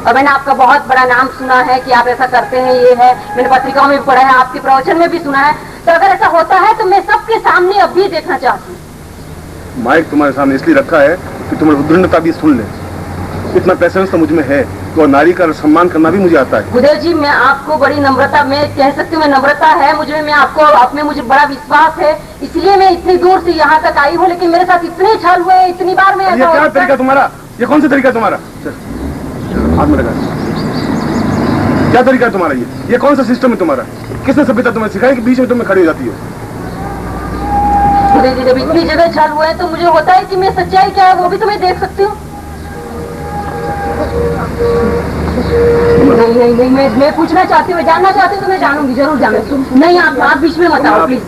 और मैंने आपका बहुत बड़ा नाम सुना है कि आप ऐसा करते हैं, ये है, मैंने पत्रिकाओं में भी पढ़ा है, आपके प्रवचन में भी सुना है। तो अगर ऐसा होता है तो मैं सबके सामने अब भी देखना चाहती हूँ। माइक तुम्हारे सामने इसलिए रखा है कि तुम्हारी उद्दंडता भी सुन ले। इतना पैसेंस तो मुझ में है, तो नारी का सम्मान करना भी मुझे आता है। गुरुदेव जी मैं आपको बड़ी नम्रता, मैं कह सकती हूँ मैं नम्रता है मुझे, मैं आपको आप में मुझे बड़ा विश्वास है, इसलिए मैं इतनी दूर से यहाँ तक आई हूँ। लेकिन मेरे साथ इतने छल हुए, इतनी बार मैं ये क्या तरीका तुम्हारा? ये कौन सा तरीका तुम्हारा? हाथ में लगा। क्या तरीका है तुम्हारा? ये कौन सा सिस्टम है तुम्हारा? किसने सभ्यता तुम्हें सिखाई कि बीच में तुम्हें खड़ी हो जाती हो? गुरुदेव जी जब इतनी जगह छल हुए तो मुझे होता है कि मैं सच्चाई क्या है वो भी तो मैं देख सकती हूँ। नहीं मैं पूछना चाहती हूँ, जानना चाहती हूँ तो मैं जानूंगी, जरूर जानूंगी। नहीं आप बीच में मत आओ प्लीज।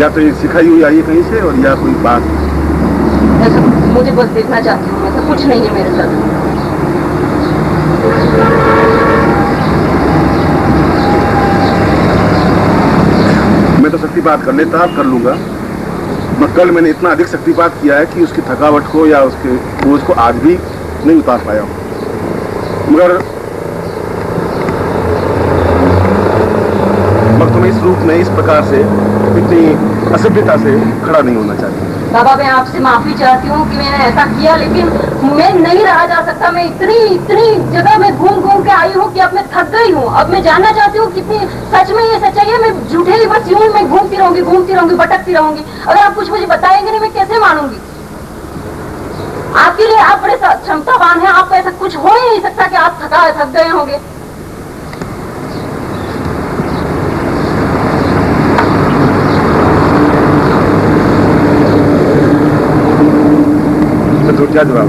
या तो ये सिखाई हुई आई है कहीं से, और या कोई बात ऐसा मुझे बस देखना चाहती हूँ, ऐसा कुछ नहीं है मेरे साथ। मैं तो शक्तिपात कर लेता, कर लूंगा, मगर कल मैंने इतना अधिक शक्तिपात किया है कि उसकी थकावट को या उसके बोझ को आज भी नहीं उतार पाया हूँ। मगर तुम्हें इस रूप में, इस प्रकार से, इतनी असभ्यता से खड़ा नहीं होना चाहिए। बाबा मैं आपसे माफी चाहती हूँ कि मैंने ऐसा किया, लेकिन मैं नहीं रहा जा सकता। मैं इतनी जगह में घूम के आई हूँ कि अब मैं थक गई हूँ। अब मैं जानना चाहती हूँ कितनी सच में ये सच्चाई है। मैं झूठे ही बस यूं मैं घूमती रहूंगी, भटकती रहूंगी। अगर आप कुछ मुझे बताएंगे नहीं मैं कैसे मानूंगी? आपके लिए आप बड़े क्षमतावान हैं, आपको ऐसा कुछ हो ही नहीं सकता कि आप थक गए होंगे। तो क्या जवाब?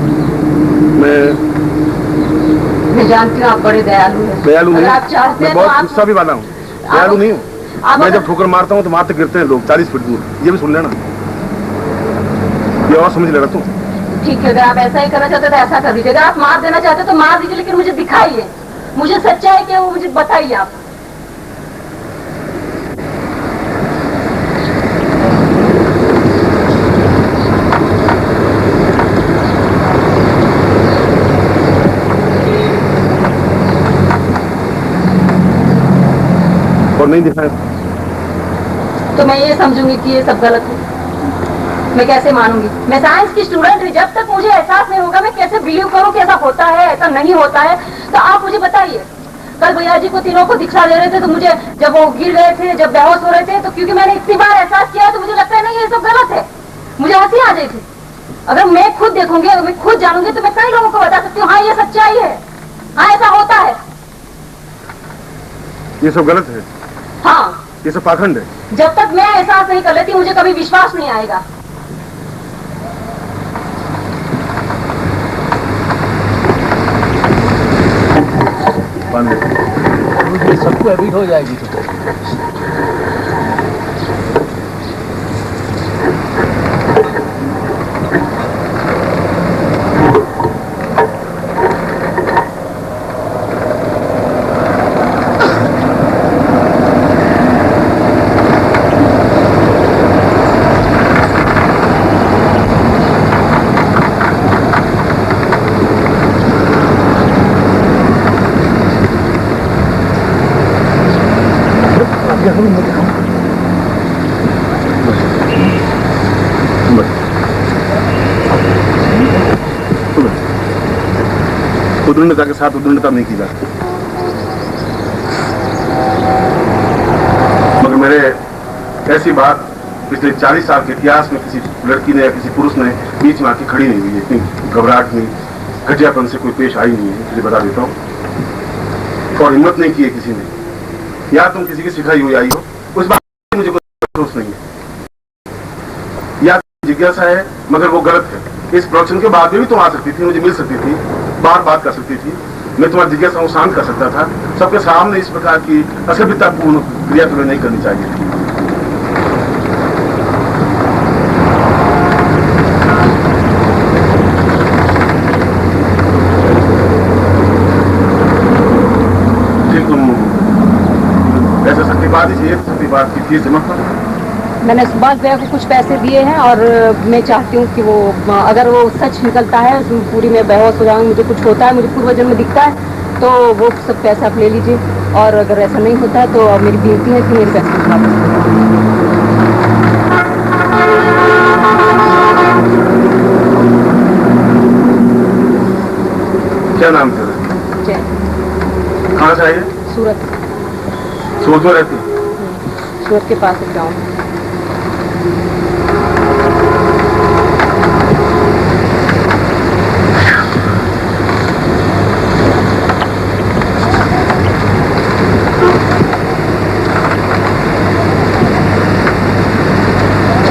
मैं जानती हूँ आप बड़े दयालु हैं। दयालु नहीं, आप चाहते मैं बहुत गुस्सा भी वाला हूँ। दयालु नहीं हूँ मैं। जब ठोकर मारता हूँ तो वहां तक गिरते हैं लोग 40 फीट दूर। ये भी सुन लेना, ये और समझ लेना तुम। ठीक है, अगर आप ऐसा ही करना चाहते तो ऐसा कर दीजिए। अगर आप मार देना चाहते तो मार दीजिए, लेकिन मुझे दिखाइए, मुझे सच्चाई क्या है वो मुझे बताइए आप। और नहीं दिखाया तो मैं ये समझूंगी कि ये सब गलत है। मैं कैसे मानूंगी? मैं साइंस की स्टूडेंट हूँ, जब तक मुझे एहसास नहीं होगा मैं कैसे बिलीव करूँ कि ऐसा होता है, ऐसा नहीं होता है। तो आप मुझे बताइए। कल भैया जी को तीनों को दीक्षा दे रहे थे, तो मुझे जब वो गिर गए थे, जब बेहोश हो रहे थे, तो क्योंकि मैंने इतनी बार एहसास किया तो मुझे लगता है नहीं ये सब गलत है। मुझे हंसी आ गई थी। अगर मैं खुद देखूंगी, अगर मैं खुद जानूंगी तो मैं कई लोगों को बता सकती हूँ हाँ ये सच्चाई है, हाँ ऐसा होता है। ये सब गलत है, हाँ ये सब पाखंड है। जब तक मैं एहसास नहीं कर लेती मुझे कभी विश्वास नहीं आएगा। सबको हैबिट हो जाएगी तो। उद्दंडता के साथ उद्दंडता नहीं की जाती। मगर मेरे ऐसी बात पिछले 40 साल के इतिहास में किसी लड़की ने या किसी पुरुष ने बीच में आके खड़ी नहीं हुई है, इतनी घबराहट नहीं, घटियापन से कोई पेश आई नहीं है, इसलिए बता देता हूँ। और हिम्मत नहीं की है किसी ने, या तुम किसी की सिखाई हुई आई हो, उस बात में मुझे कोई अफसोस नहीं है, या जिज्ञासा है मगर वो गलत है। इस प्रोडक्शन के बाद भी तुम आ सकती थी, मुझे मिल सकती थी, बात कर सकती थी, मैं तुम्हारी जिज्ञासा को शांत कर सकता था। सबके सामने इस प्रकार की असभ्यतापूर्ण क्रिया तुम्हें नहीं करनी चाहिए थी। बात की फीस जमा कर। मैंने सुभाष भैया को कुछ पैसे दिए हैं और मैं चाहती हूँ कि वो अगर वो सच निकलता है उसमें पूरी मैं बेहोश हो जाऊँगी, मुझे कुछ होता है, मुझे पूर्वजन्म में दिखता है तो वो सब पैसा आप ले लीजिए, और अगर ऐसा नहीं होता है तो मेरी विनती है कि मेरे पैसे वापस। क्या नाम था? जय। कहाँ से आई है? सूरत। सूरत में रहती है? सूरत के पास एक गाँव है।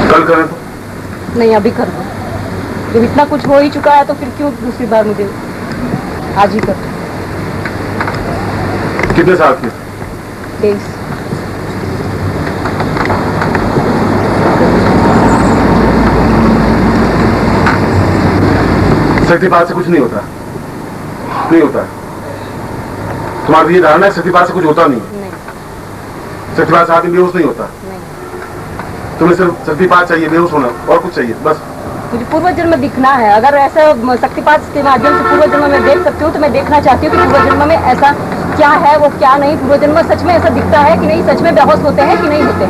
कल करें तो? नहीं, अभी कर दो। जब इतना कुछ हो ही चुका है तो फिर क्यों दूसरी बार मुझे आज ही कर दो। कितने साल के? 23। शक्तिपात से कुछ नहीं होता, नहीं होता। तुम्हारी ये धारणा है शक्तिपात से कुछ होता नहीं? शक्तिपात से आदमी बेहोश नहीं होता? तुम्हें सिर्फ शक्तिपात चाहिए, बेहोश होना, और कुछ चाहिए बस? मुझे पूर्वजन्म में दिखना है। अगर ऐसा शक्तिपात के माध्यम से पूर्वजन्म में देख सकती हूँ तो मैं देखना चाहती हूँ कि पूर्वजन्म में ऐसा क्या है, वो क्या नहीं। पूर्वजन्म में सच में ऐसा दिखता है कि नहीं, सच में बेहोश होते हैं कि नहीं होते हैं।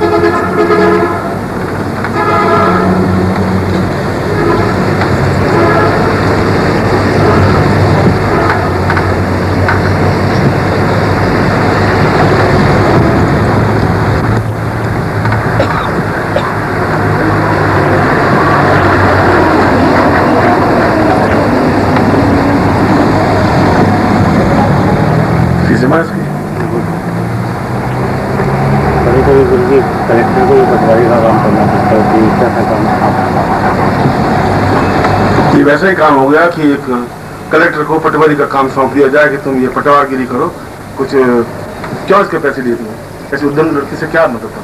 कभी कभी कलेक्टर को भी पटवारी का काम करना पड़ता है कि कैसा काम आप। ये वैसा ही काम हो गया कि एक कलेक्टर को पटवारी का काम सौंप दिया जाए कि तुम ये पटवारगिरी करो, कुछ क्यों इसके पैसे दिए तुम्हें? ऐसे उद्यम लड़की से क्या मदद था?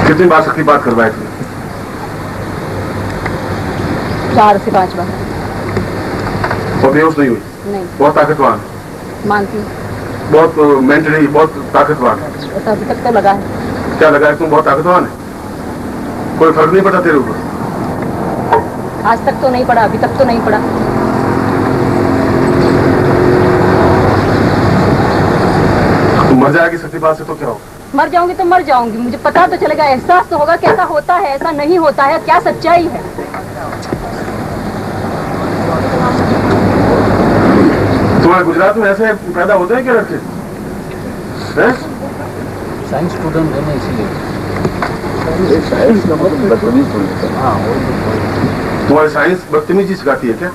कितनी बार सबकी बात करवाए थे? 4 से 5 बार। और बेहोश नहीं हुई? नहीं। बहुत ताकतवान? मानती हूँ। बहुत मेंटली बहुत ताकतवान? ऐसा अभी तक तो लगा है। क्या लगा है? तुम बहुत ताकतवान है? कोई फर्क नहीं पड़ा तेरे ऊपर? आज तक तो नहीं पड़ा, अभी तक तो नहीं पड़ा। तुम मर जाएगी शक्तिपात से तो क्या होगा? मर जाऊंगी तो मर जाऊंगी, मुझे पता तो चलेगा, एहसास तो होगा कैसा होता है, ऐसा नहीं होता है, क्या सच्चाई है। तुम्हारे गुजरात में ऐसे पैदा होते हैं क्या लड़के? साइंस स्टूडेंट है ना, इसीलिए। साइंस का मतलब बदतमीज होता है। हाँ, तुम्हारी साइंस बदतमीजी सिखाती है क्या?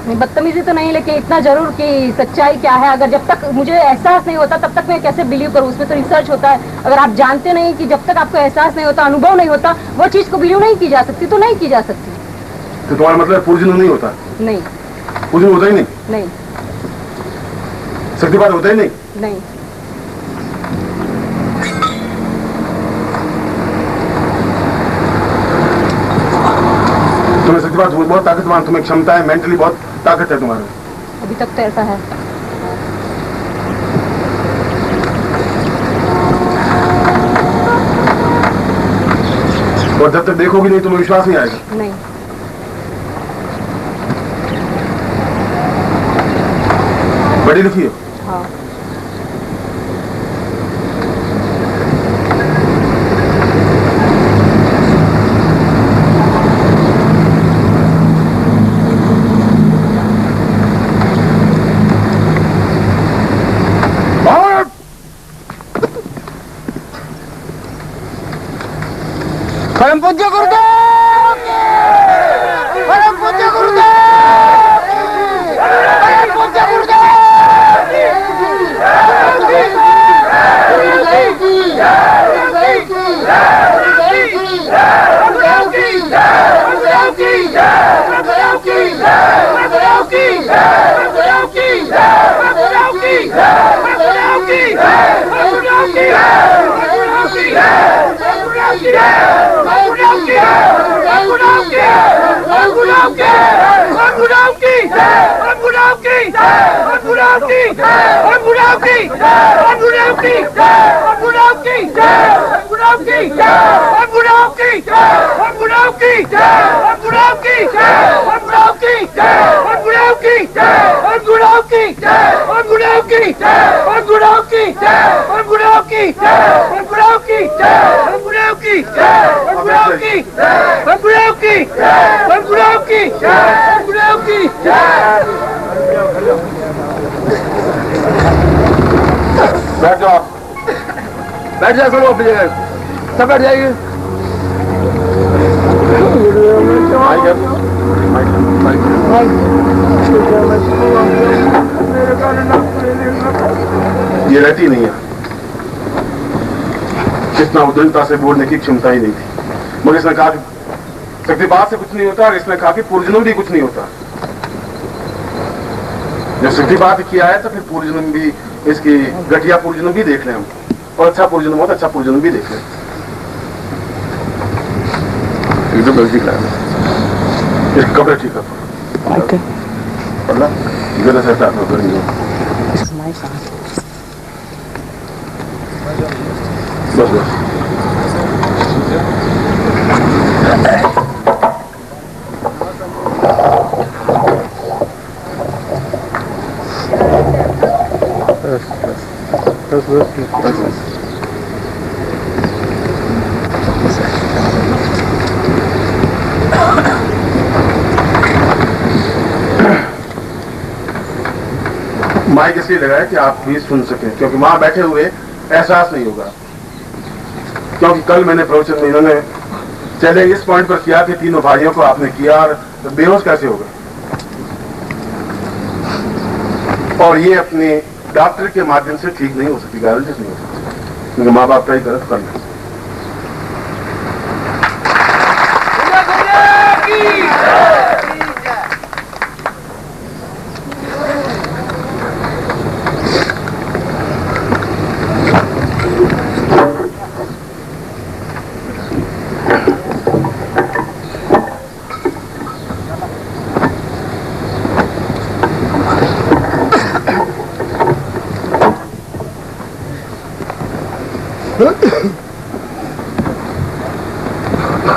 नहीं, बदतमीजी तो नहीं, लेकिन इतना जरूर कि सच्चाई क्या है। अगर जब तक मुझे एहसास नहीं होता तब तक मैं कैसे बिलीव करूँ? उसमें तो रिसर्च होता है। अगर आप जानते नहीं कि जब तक आपको एहसास नहीं होता, अनुभव नहीं होता, वो चीज को बिलीव नहीं की जा सकती, तो नहीं की जा सकती। तो तुम्हारा मतलब पूर्वजन्म नहीं होता? नहीं। पूर्वजन्म होता ही नहीं? नहीं। शक्तिपात होता ही नहीं? नहीं। तुम्हें शक्तिपात बहुत ताकतवान, तुम्हें क्षमता है, मेंटली बहुत ताकत है तुम्हारे। अभी तक तो ऐसा है। और जब तक देखोगी नहीं तुम्हें विश्वास नहीं आएगा? नहीं। बड़ी लिखी हो? हाँ। परम पूज्य गुरुदेव की! परम पूज्य गुरुदेव की! परम पूज्य गुरुदेव की! गुरुदेव की! गुरुदेव की! गुरुदेव की! गुरुदेव की! गुरुदेव की! गुरुदेव की! गुरुदेव की! गुरुदेव की! गुरुदेव की! गुरुदेव की! गुरुदेव की! बैठ जाओ, बैठ जाए सब अपनी जगह, सब बैठ जाइए। ये रहती नहीं है, इतना उद्दंडता से बोलने की क्षमता ही नहीं थी। मगर इसने कहा कि शक्तिपात से कुछ नहीं होता, और इसने कहा कि पूर्वजन्म भी कुछ नहीं होता। जब शक्तिपात किया है तो फिर पूर्वजन्म भी, इसकी घटिया पूर्वजन्म भी देख लें हम, और अच्छा पूर्वजन्म हो तो अच्छा पूर्वजन्म भी देख लें। एकदम गलती करा इसके कपड़े ठीक कर जरा से बस बस माइक इसलिए लगा है कि आप भी सुन सकें, क्योंकि वहां बैठे हुए एहसास नहीं होगा। क्योंकि कल मैंने प्रवचन में इन्होंने चले इस पॉइंट पर किया कि तीनों भाइयों को आपने किया और बेहोश कैसे हो गए, और ये अपने डॉक्टर के माध्यम से ठीक नहीं हो सकती, गारंटी नहीं हो सकती, क्योंकि माँ बाप का ही गलत करना।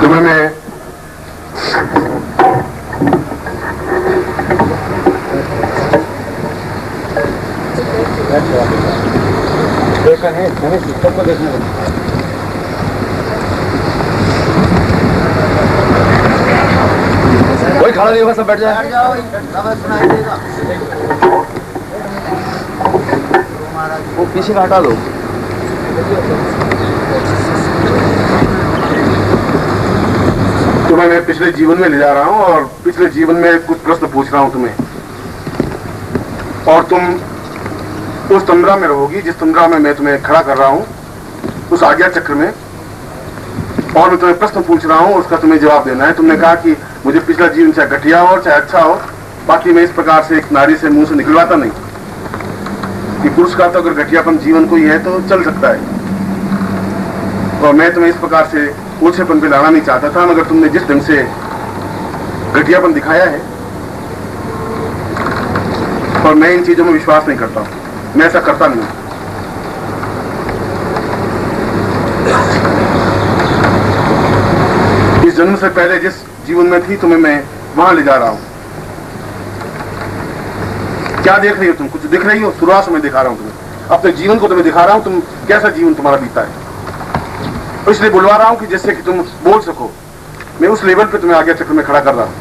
तुम्हें मैं देखा है, मैंने सिस्टम को देखना है। कोई खड़ा नहीं होगा, सब बैठ जाए। वो पीछे का हटा दो। तुम्हें मैं पिछले जीवन में ले जा रहा हूं, और पिछले जीवन में कुछ प्रश्न पूछ रहा हूं तुम्हें, और तुम उस तंद्रा में रहोगी जिस तंद्रा में मैं तुम्हें खड़ा कर रहा हूं, उस आज्ञा चक्र में, और मैं तुम्हें प्रश्न पूछ रहा हूं, उसका तुम्हें जवाब देना है। तुमने कहा कि मुझे पिछला जीवन चाहे घटिया हो चाहे अच्छा हो, बाकी मैं इस प्रकार से एक नारी से मुंह से निकलवाता नहीं कि पुरुष का तो अगर घटियापन जीवन कोई है तो चल सकता है, और मैं तुम्हें इस प्रकार से ऊंचेपन पे लाना नहीं चाहता था। मगर तुमने जिस ढंग से घटियापन दिखाया है, और मैं इन चीजों में विश्वास नहीं करता, मैं ऐसा करता नहीं। इस जन्म से पहले जिस जीवन में थी तुम्हें मैं वहां ले जा रहा हूं। क्या देख रही हो तुम? कुछ दिख रही हो? शुरुआत से मैं दिखा रहा हूँ तुम्हें, अपने जीवन को तुम्हें दिखा रहा हूँ, तुम कैसा जीवन तुम्हारा बीता है, इसलिए बुलवा रहा हूँ कि जिससे कि तुम बोल सको। मैं उस लेवल पे तुम्हें आगे चक्र में खड़ा कर रहा हूँ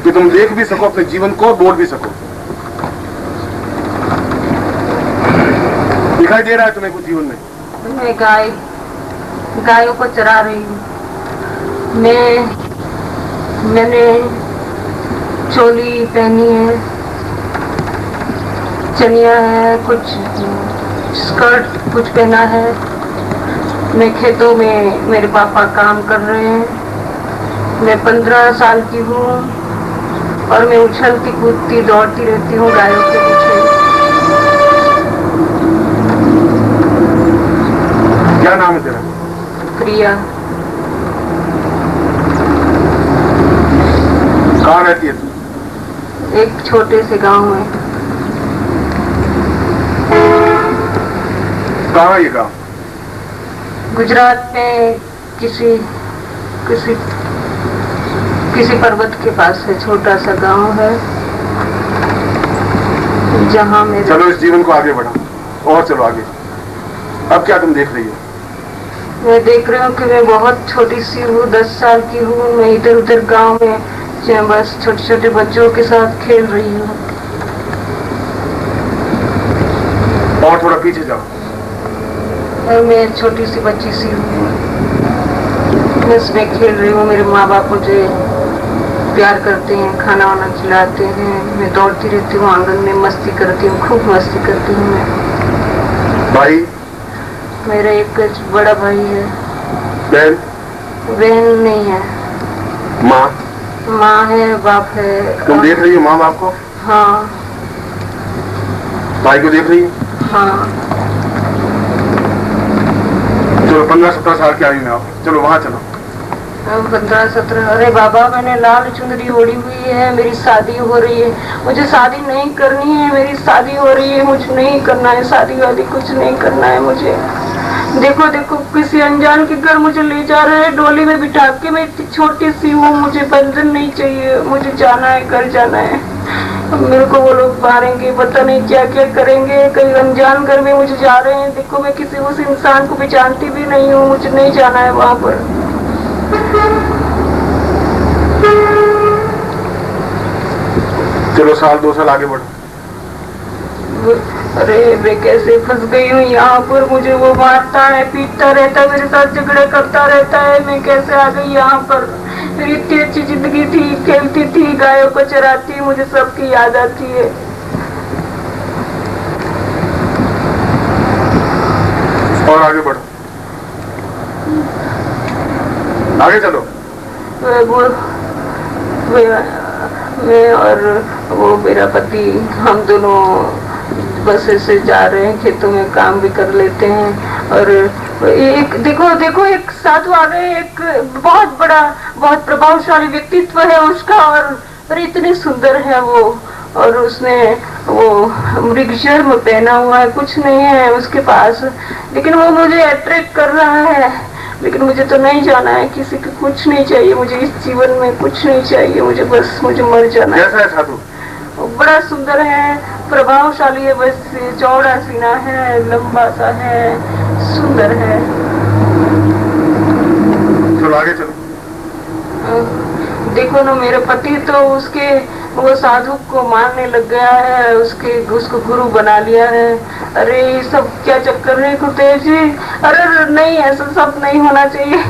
कि तुम देख भी सको अपने जीवन को, बोल भी सको। दिखाई दे रहा है तुम्हें कुछ जीवन में? मैं गायों को चरा रही हूँ। मैंने चोली पहनी है, चनिया है, कुछ स्कर्ट कुछ पहना है। मैं खेतों में मेरे पापा काम कर रहे हैं। मैं 15 साल की हूँ और मैं उछलती कूदती दौड़ती रहती हूँ गायों के पीछे। क्या नाम है तेरा? प्रिया। कहाँ रहती है तू? एक छोटे से गांव में। कहाँ ये गाँव? गुजरात में किसी पर्वत के पास है, छोटा सा गांव है जहाँ मेरे। चलो इस जीवन को आगे बढ़ाओ और चलो आगे। अब क्या तुम देख रही हो? मैं देख रही हूँ कि मैं बहुत छोटी सी हूँ, 10 साल की हूँ। मैं इधर उधर गांव में बस छोटे छोटे बच्चों के साथ खेल रही हूँ। और थोड़ा पीछे जाओ। और मैं छोटी सी बच्ची सी हूँ, बस मैं खेल रही हूँ। मेरे माँ बाप मुझे प्यार करते हैं, खाना वाना खिलाते हैं। मैं दौड़ती रहती हूँ आंगन में, मस्ती करती हूँ, खूब मस्ती करती हूँ मैं। भाई? मेरा एक बड़ा भाई है। बहन? बहन नहीं है। माँ? माँ है, बाप है। तुम देख रही हो माँ बाप को? हाँ। भाई को देख रही हो? हाँ। चलो 15-17 साल की आयु में आओ, चलो वहाँ चलो। 15-17? अरे बाबा, मैंने लाल चुनरी ओढ़ी हुई है, मेरी शादी हो रही है। मुझे शादी नहीं करनी है, मेरी शादी हो रही है, मुझे नहीं करना है शादी वादी, कुछ नहीं करना है मुझे। देखो देखो, किसी अनजान के घर मुझे ले जा रहे हैं डोली में बिठा के। मैं इतनी छोटी सी हूँ, मुझे बंधन नहीं चाहिए, मुझे जाना है, घर जाना है। मेरे को वो लोग मारेंगे, पता नहीं क्या क्या करेंगे। कहीं अनजान घर में मुझे जा रहे हैं। देखो मैं किसी उस इंसान को पहचानती भी नहीं हूँ, मुझे नहीं जाना है वहाँ पर। चलो 1-2 साल आगे बढ़ो। अरे मैं कैसे फंस गई हूँ यहाँ पर। मुझे वो मारता है, पीटता रहता है, मेरे साथ झगड़े करता रहता है। मैं कैसे आ गई यहाँ पर। मेरी इतनी अच्छी जिंदगी थी, खेलती थी, गायों को चराती, मुझे सबकी याद आती है। और आगे बढ़ो, आगे चलो। मैं और वो मेरा पति, हम दोनों बस से जा रहे हैं, खेतों में काम भी कर लेते हैं। और एक देखो एक साधु आ गए, एक बहुत बड़ा, बहुत प्रभावशाली व्यक्तित्व है उसका। और इतने सुंदर है वो, और उसने वो मृगशर्म पहना हुआ है, कुछ नहीं है उसके पास, लेकिन वो मुझे अट्रैक्ट कर रहा है। लेकिन मुझे तो नहीं जाना है, किसी को कुछ नहीं चाहिए मुझे इस जीवन में, कुछ नहीं चाहिए मुझे, बस मुझे मर जाना है। कैसा है साधु? बड़ा सुंदर है, प्रभावशाली है, बस चौड़ा सीना है, लंबा सा है, सुंदर है। चलो आगे चलो। देखो ना, मेरे पति तो उसके वो साधु को मारने लग गया है, उसको गुरु बना लिया है। अरे ये सब क्या चक्कर है गुरुदेव जी? अरे नहीं, ऐसा सब नहीं होना चाहिए।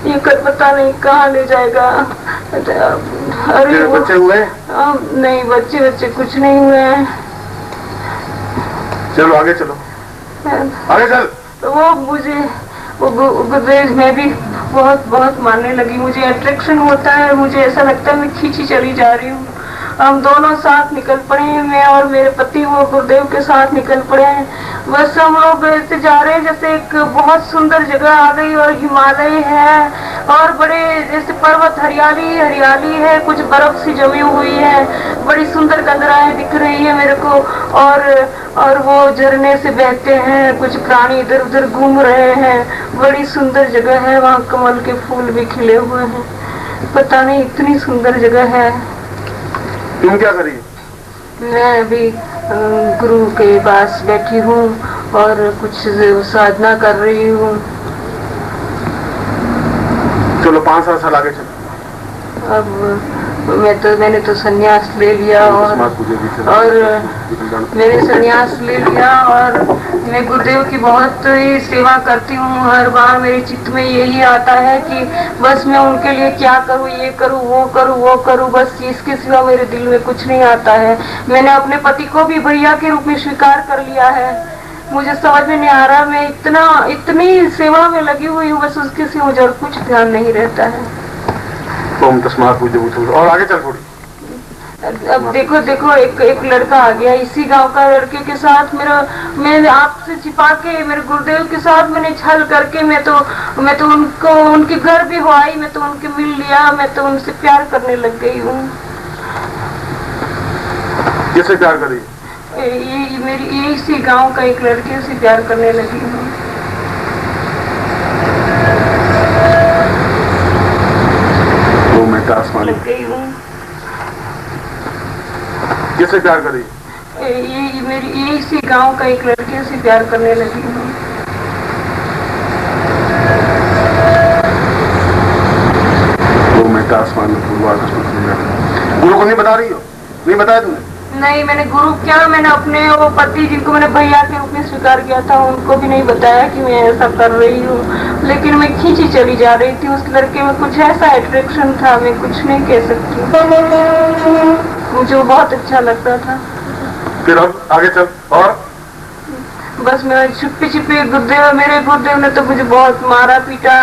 ये कर पता नहीं कहाँ ले जाएगा। अरे बच्चे हुए? नहीं, बच्चे कुछ नहीं हुए हैं। चलो आगे चलो, आगे चल। वो मुझे गुरुदेव में भी बहुत मारने लगी, मुझे अट्रैक्शन होता है, मुझे ऐसा लगता है मैं खींची चली जा रही हूँ। हम दोनों साथ निकल पड़े हैं, मैं और मेरे पति वो गुरुदेव के साथ निकल पड़े हैं। बस हम लोग ऐसे जा रहे हैं जैसे एक बहुत सुंदर जगह आ गई और हिमालय है और बड़े जैसे पर्वत, हरियाली है, कुछ बर्फ सी जमी हुई है, बड़ी सुंदर गंधराएं दिख रही है मेरे को। और वो झरने से बहते हैं, कुछ प्राणी इधर उधर घूम रहे हैं, बड़ी सुंदर जगह है। वहाँ कमल के फूल भी खिले हुए हैं, पता नहीं इतनी सुंदर जगह है। तुम क्या करिए? मैं अभी गुरु के पास बैठी हूँ और कुछ साधना कर रही हूँ। चलो 5 साल आगे चलो। अब मैंने तो संन्यास ले लिया और मैंने संन्यास ले लिया और मैं गुरुदेव की बहुत ही सेवा करती हूँ। हर बार मेरे चित्त में यही आता है कि बस मैं उनके लिए क्या करूँ, ये करूँ, वो करूँ, बस इसके सिवा मेरे दिल में कुछ नहीं आता है। मैंने अपने पति को भी भैया के रूप में स्वीकार कर लिया है। मुझे समझ में नहीं आ रहा, मैं इतनी सेवा में लगी हुई हूँ, बस उसके सिवा मुझे और कुछ ध्यान नहीं रहता है। ओम तस्मात् पूज्य। और आगे चल थोड़ी। अब देखो एक लड़का आ गया इसी गांव का। लड़के के साथ मैंने आपसे छिपा के मेरे गुरुदेव के साथ मैंने छल करके मैं तो उनको उनके घर भी हो आई, मैं तो उनके मिल लिया, मैं तो उनसे प्यार करने लग गई हूँ। किससे प्यार करी? मेरी इसी गांव का एक लड़के से प्यार करने लगी हूँ। आसमानी किससे प्यार करी? मेरी इसी गांव का एक लड़के से प्यार करने लगी हूँ। आसमान में गुरु को नहीं बता रही हो? नहीं बताया तुमने? नहीं, मैंने गुरु क्या, मैंने अपने वो पति जिनको मैंने भैया के रूप में स्वीकार किया था उनको भी नहीं बताया कि मैं ऐसा कर रही हूँ। लेकिन मैं खींची चली जा रही थी। उस लड़के में कुछ ऐसा अट्रैक्शन था, मैं कुछ नहीं कह सकती। मुझे वो बहुत अच्छा लगता था। फिर आगे चल। और बस मैं छुपी मेरे गुरुदेव ने तो मुझे बहुत मारा पीटा।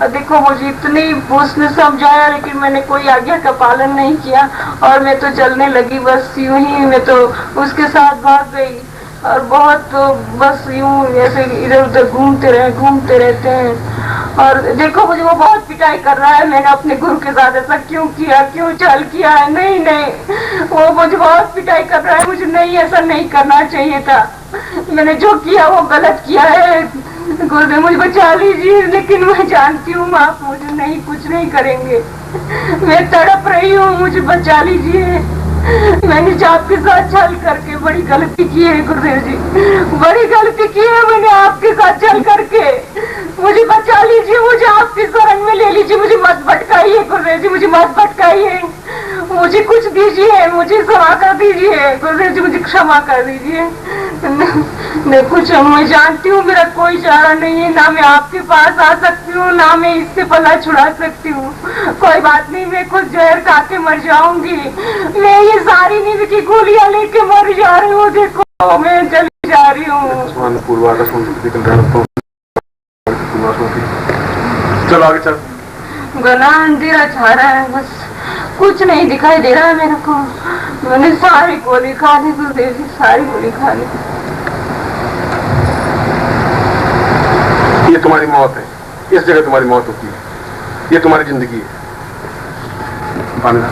देखो मुझे इतनी उसने समझाया लेकिन मैंने कोई आज्ञा का पालन नहीं किया और मैं तो चलने लगी। बस यूं ही मैं तो उसके साथ भाग गई और बहुत बस यूं ऐसे इधर उधर घूमते रहते हैं। और देखो मुझे वो बहुत पिटाई कर रहा है। मैंने अपने गुरु के साथ ऐसा क्यों किया, क्यों छल किया है? नहीं, वो मुझे बहुत पिटाई कर रहा है। मुझे नहीं, ऐसा नहीं करना चाहिए था। मैंने जो किया वो गलत किया है। गुरुदेव मुझे बचा लीजिए, लेकिन मैं जानती हूँ आप मुझे नहीं, कुछ नहीं करेंगे। मैं तड़प रही हूँ, मुझे बचा लीजिए। मैंने आपके साथ छल करके बड़ी गलती की है गुरुदेव जी, बड़ी गलती की है मैंने आपके साथ छल करके। मुझे बचा लीजिए, मुझे आपके शरण में ले लीजिए, मुझे मत भटकाइए गुरुदेव जी, मुझे मत भटकाइए। मुझे कुछ दीजिए, मुझे क्षमा कर दीजिए गुरुदेव जी, मुझे क्षमा कर दीजिए। कुछ मैं जानती हूँ मेरा कोई चारा नहीं है, ना मैं आपके पास आ सकती हूँ, ना मैं इससे पला छुड़ा सकती हूँ। कोई बात नहीं, मैं कुछ जहर खा के मर जाऊंगी। मैं ये सारी नींद की गोलियां लेके मर जा रही हूँ। देखो मैं चली जा रही हूँ। चल आगे चल। गला अंधेरा छा रहा है, बस कुछ नहीं दिखाई दे रहा है मेरे को। मैंने सारी गोली खा ली गुरुदेव जी, सारी गोली खा ली। ये तुम्हारी मौत है, इस जगह तुम्हारी मौत होती है, ये तुम्हारी जिंदगी है। पानी ला।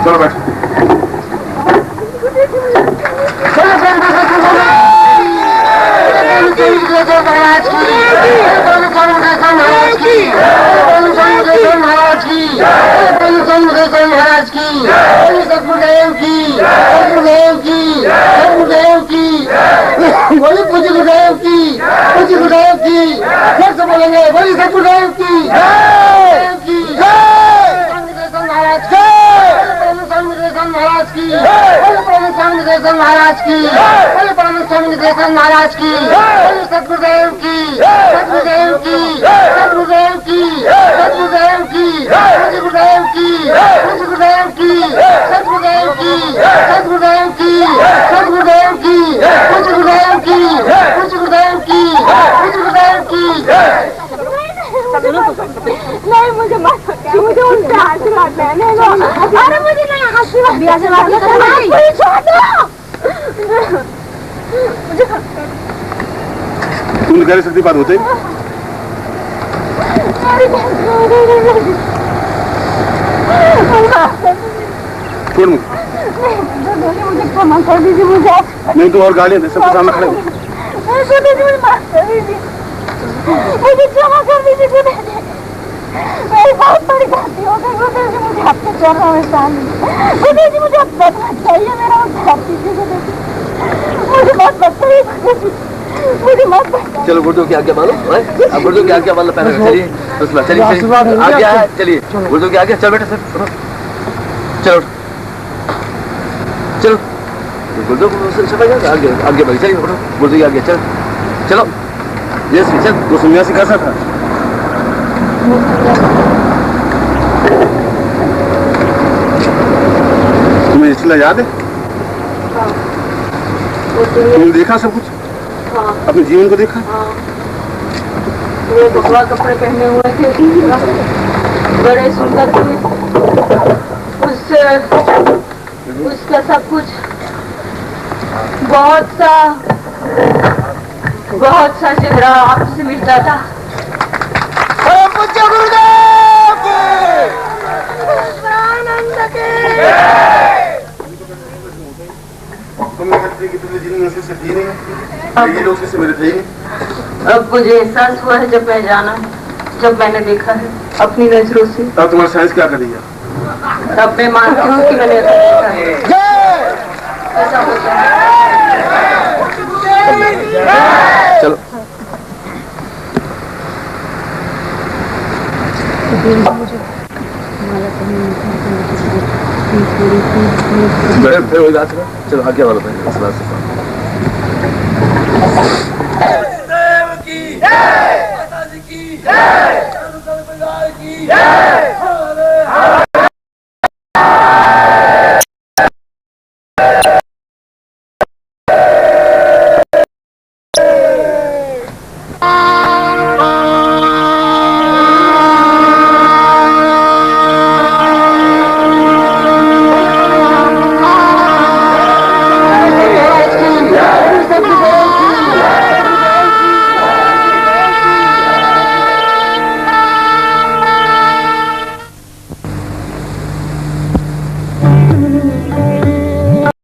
चलो बैठ। बोलेंगे बोली सतगुरुदेव की महाराज की महाराज की महाराज की महाराज की सतगुरुदेव की सतगुरुदेव की सतगुरुदेव की सतगुरुदेव की सतगुरुदेव की सतगुरुदेव की सतगुरुदेव की सतगुरुदेव की सतगुरुदेव की सतगुरुदेव की सतगुरुदेव की नहीं मुझे मत मुझे उनसे आशीर्वाद लेने दो। अरे मुझे नहीं आशीर्वाद तुम कह रहे सकती बात होते छोड़ मुझे क्षमा कर दीजिए। मुझे नहीं तो और गालियां दे सबके सामने खड़े हो। मुझे माफ कर दीजिए, मुझे क्षमा कर दीजिए। मेरी बहुत बड़ी गलती हो गई। गुरुदेव जी मुझे आपके चरणों में शामिल। गुरुदेव जी मुझे अब बचना चाहिए। मेरा उद्धार कीजिए गुरुदेव जी। मुझे मत बताइए गुरुदेव जी, मुझे मत बताइए। चलो गुरुदेव की आज्ञा मानो। अब गुरुदेव की आज्ञा मान लो पहले। चलिए चलिए आज्ञा है। चलिए गुरुदेव की आज्ञा। चल बेटा सर चलो चलो गुरुदेव को चला जाएगा। आगे आगे भाई चलिए गुरुदेव की आज्ञा। चल चलो ये चल तो सन्यासी कैसा था? तुम्हें इसलिए याद है? तुमने देखा सब कुछ? अपने जीवन को देखा? वो भगवा कपड़े पहने हुए थे, बड़े सुंदर थे। उसका सब कुछ बहुत सा चेहरा आपसे मिलता था। तुमने कहते कि तुमने जिन नशे से जी नहीं, ये लोग से मेरे थे ही नहीं। अब मुझे एहसास हुआ है जब मैं जाना, जब मैंने देखा है अपनी नजरों से। अब तुम्हारा साइंस क्या कर दिया? अब मैं मानती हूँ कि मैंने देखा है। ऐसा होता है। चलो फिर वही बात है। चलो आगे वाला पहले इस बात से देव की जय, माता जी की जय, की जय।